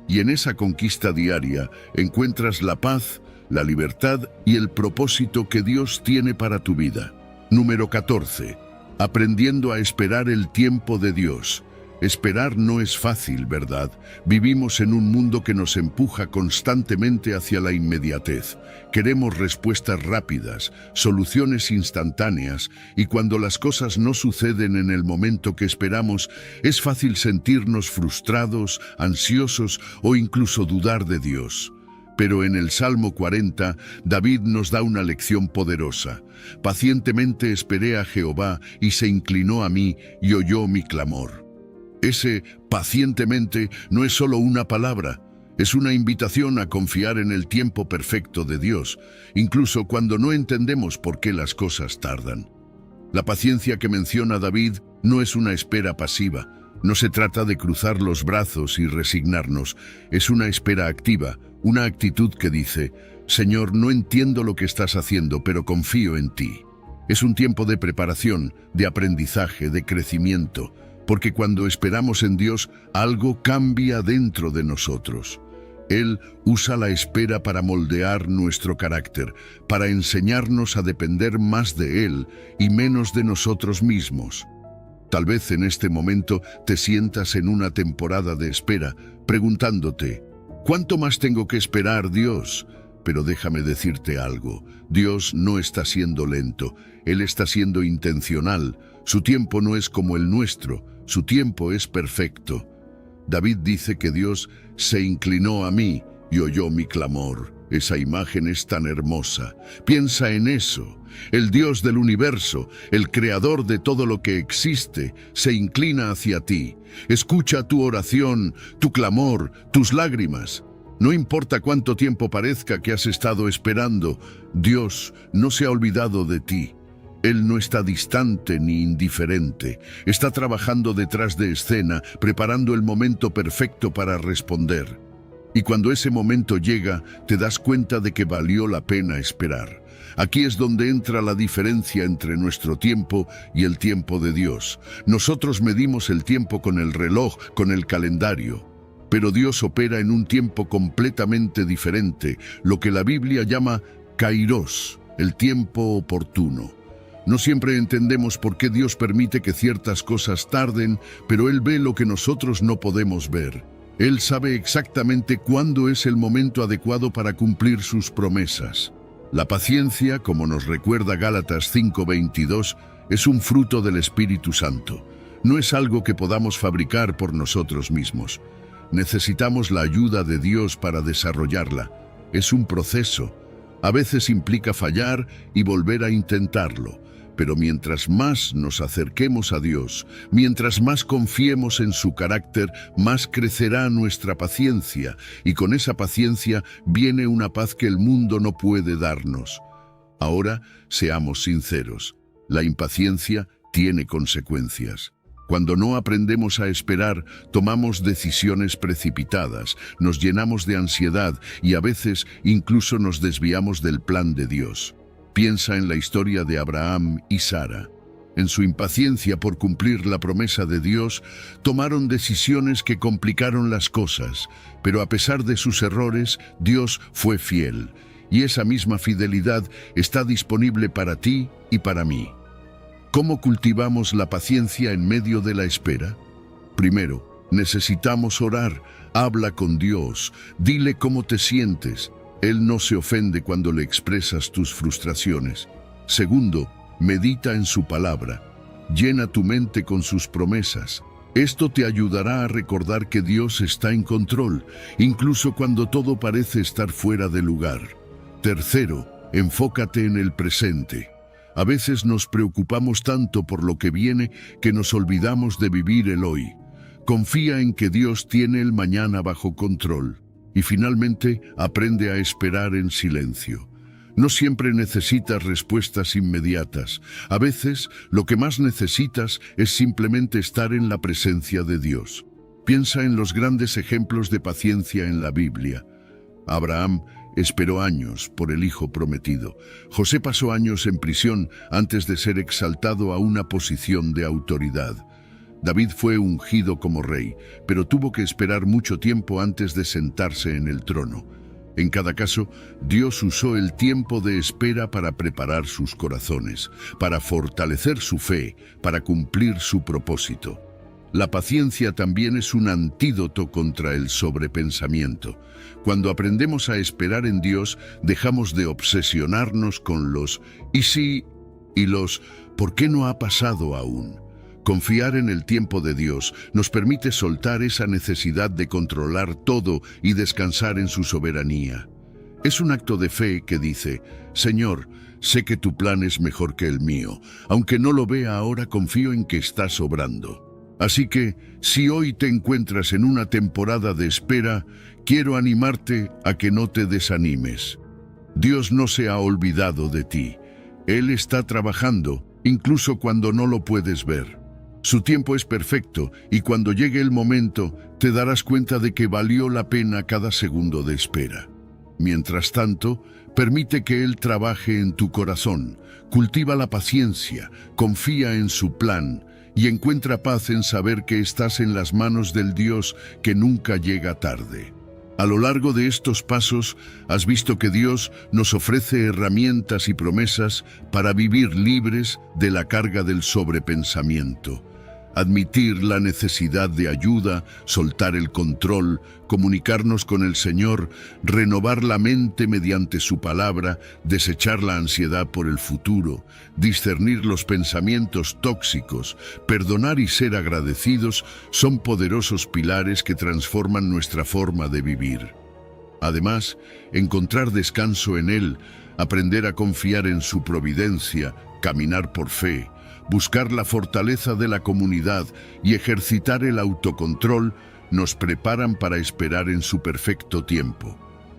Y en esa conquista diaria encuentras la paz, la libertad y el propósito que Dios tiene para tu vida. Número 14. Aprendiendo a esperar el tiempo de Dios. Esperar no es fácil, ¿verdad? Vivimos en un mundo que nos empuja constantemente hacia la inmediatez. Queremos respuestas rápidas, soluciones instantáneas, y cuando las cosas no suceden en el momento que esperamos, es fácil sentirnos frustrados, ansiosos o incluso dudar de Dios. Pero en el Salmo 40, David nos da una lección poderosa. Pacientemente esperé a Jehová y se inclinó a mí y oyó mi clamor. Ese pacientemente no es solo una palabra, es una invitación a confiar en el tiempo perfecto de Dios, incluso cuando no entendemos por qué las cosas tardan. La paciencia que menciona David no es una espera pasiva. No se trata de cruzar los brazos y resignarnos, es una espera activa, una actitud que dice: Señor, no entiendo lo que estás haciendo, pero confío en ti. Es un tiempo de preparación, de aprendizaje, de crecimiento, porque cuando esperamos en Dios, algo cambia dentro de nosotros. Él usa la espera para moldear nuestro carácter, para enseñarnos a depender más de Él y menos de nosotros mismos. Tal vez en este momento te sientas en una temporada de espera, preguntándote: ¿cuánto más tengo que esperar, Dios? Pero déjame decirte algo: Dios no está siendo lento, Él está siendo intencional. Su tiempo no es como el nuestro, su tiempo es perfecto. David dice que Dios se inclinó a mí y oyó mi clamor. Esa imagen es tan hermosa. Piensa en eso. El Dios del universo, el creador de todo lo que existe, se inclina hacia ti. Escucha tu oración, tu clamor, tus lágrimas. No importa cuánto tiempo parezca que has estado esperando, Dios no se ha olvidado de ti. Él no está distante ni indiferente. Está trabajando detrás de escena, preparando el momento perfecto para responder. Y cuando ese momento llega, te das cuenta de que valió la pena esperar. Aquí es donde entra la diferencia entre nuestro tiempo y el tiempo de Dios. Nosotros medimos el tiempo con el reloj, con el calendario. Pero Dios opera en un tiempo completamente diferente, lo que la Biblia llama Kairos, el tiempo oportuno. No siempre entendemos por qué Dios permite que ciertas cosas tarden, pero Él ve lo que nosotros no podemos ver. Él sabe exactamente cuándo es el momento adecuado para cumplir sus promesas. La paciencia, como nos recuerda Gálatas 5:22, es un fruto del Espíritu Santo. No es algo que podamos fabricar por nosotros mismos. Necesitamos la ayuda de Dios para desarrollarla. Es un proceso. A veces implica fallar y volver a intentarlo. Pero mientras más nos acerquemos a Dios, mientras más confiemos en su carácter, más crecerá nuestra paciencia, y con esa paciencia viene una paz que el mundo no puede darnos. Ahora, seamos sinceros. La impaciencia tiene consecuencias. Cuando no aprendemos a esperar, tomamos decisiones precipitadas, nos llenamos de ansiedad y a veces incluso nos desviamos del plan de Dios. Piensa en la historia de Abraham y Sara. En su impaciencia por cumplir la promesa de Dios, tomaron decisiones que complicaron las cosas, pero a pesar de sus errores, Dios fue fiel. Y esa misma fidelidad está disponible para ti y para mí. ¿Cómo cultivamos la paciencia en medio de la espera? Primero, necesitamos orar. Habla con Dios. Dile cómo te sientes. Él no se ofende cuando le expresas tus frustraciones. Segundo, medita en su palabra. Llena tu mente con sus promesas. Esto te ayudará a recordar que Dios está en control, incluso cuando todo parece estar fuera de lugar. Tercero, enfócate en el presente. A veces nos preocupamos tanto por lo que viene que nos olvidamos de vivir el hoy. Confía en que Dios tiene el mañana bajo control. Y finalmente, aprende a esperar en silencio. No siempre necesitas respuestas inmediatas. A veces, lo que más necesitas es simplemente estar en la presencia de Dios. Piensa en los grandes ejemplos de paciencia en la Biblia. Abraham esperó años por el hijo prometido. José pasó años en prisión antes de ser exaltado a una posición de autoridad. David fue ungido como rey, pero tuvo que esperar mucho tiempo antes de sentarse en el trono. En cada caso, Dios usó el tiempo de espera para preparar sus corazones, para fortalecer su fe, para cumplir su propósito. La paciencia también es un antídoto contra el sobrepensamiento. Cuando aprendemos a esperar en Dios, dejamos de obsesionarnos con los «¿y sí?» y los «¿por qué no ha pasado aún?». Confiar en el tiempo de Dios nos permite soltar esa necesidad de controlar todo y descansar en su soberanía. Es un acto de fe que dice, «Señor, sé que tu plan es mejor que el mío. Aunque no lo vea ahora, confío en que estás obrando». Así que, si hoy te encuentras en una temporada de espera, quiero animarte a que no te desanimes. Dios no se ha olvidado de ti. Él está trabajando, incluso cuando no lo puedes ver. Su tiempo es perfecto y cuando llegue el momento, te darás cuenta de que valió la pena cada segundo de espera. Mientras tanto, permite que Él trabaje en tu corazón, cultiva la paciencia, confía en su plan y encuentra paz en saber que estás en las manos del Dios que nunca llega tarde. A lo largo de estos pasos, has visto que Dios nos ofrece herramientas y promesas para vivir libres de la carga del sobrepensamiento. Admitir la necesidad de ayuda, soltar el control, comunicarnos con el Señor, renovar la mente mediante su palabra, desechar la ansiedad por el futuro, discernir los pensamientos tóxicos, perdonar y ser agradecidos son poderosos pilares que transforman nuestra forma de vivir. Además, encontrar descanso en Él, aprender a confiar en su providencia, caminar por fe, buscar la fortaleza de la comunidad y ejercitar el autocontrol nos preparan para esperar en su perfecto tiempo.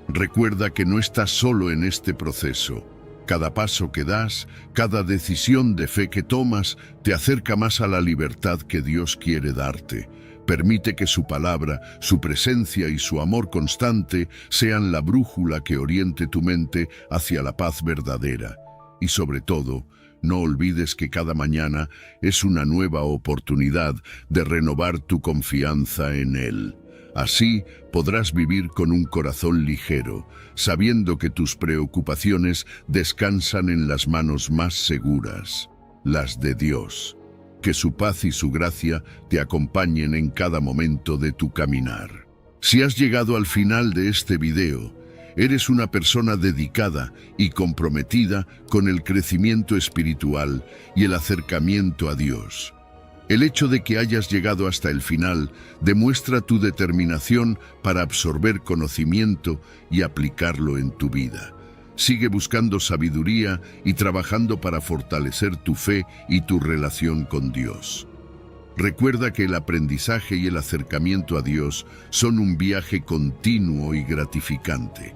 Recuerda que no estás solo en este proceso. Cada paso que das, cada decisión de fe que tomas, te acerca más a la libertad que Dios quiere darte. Permite que su palabra, su presencia y su amor constante sean la brújula que oriente tu mente hacia la paz verdadera. Y sobre todo, no olvides que cada mañana es una nueva oportunidad de renovar tu confianza en Él. Así podrás vivir con un corazón ligero, sabiendo que tus preocupaciones descansan en las manos más seguras, las de Dios. Que su paz y su gracia te acompañen en cada momento de tu caminar. Si has llegado al final de este video, eres una persona dedicada y comprometida con el crecimiento espiritual y el acercamiento a Dios. El hecho de que hayas llegado hasta el final demuestra tu determinación para absorber conocimiento y aplicarlo en tu vida. Sigue buscando sabiduría y trabajando para fortalecer tu fe y tu relación con Dios. Recuerda que el aprendizaje y el acercamiento a Dios son un viaje continuo y gratificante.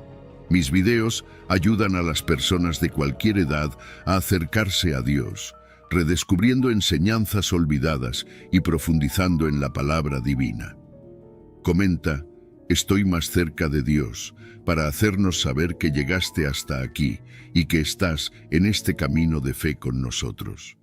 Mis videos ayudan a las personas de cualquier edad a acercarse a Dios, redescubriendo enseñanzas olvidadas y profundizando en la palabra divina. Comenta: estoy más cerca de Dios, para hacernos saber que llegaste hasta aquí y que estás en este camino de fe con nosotros.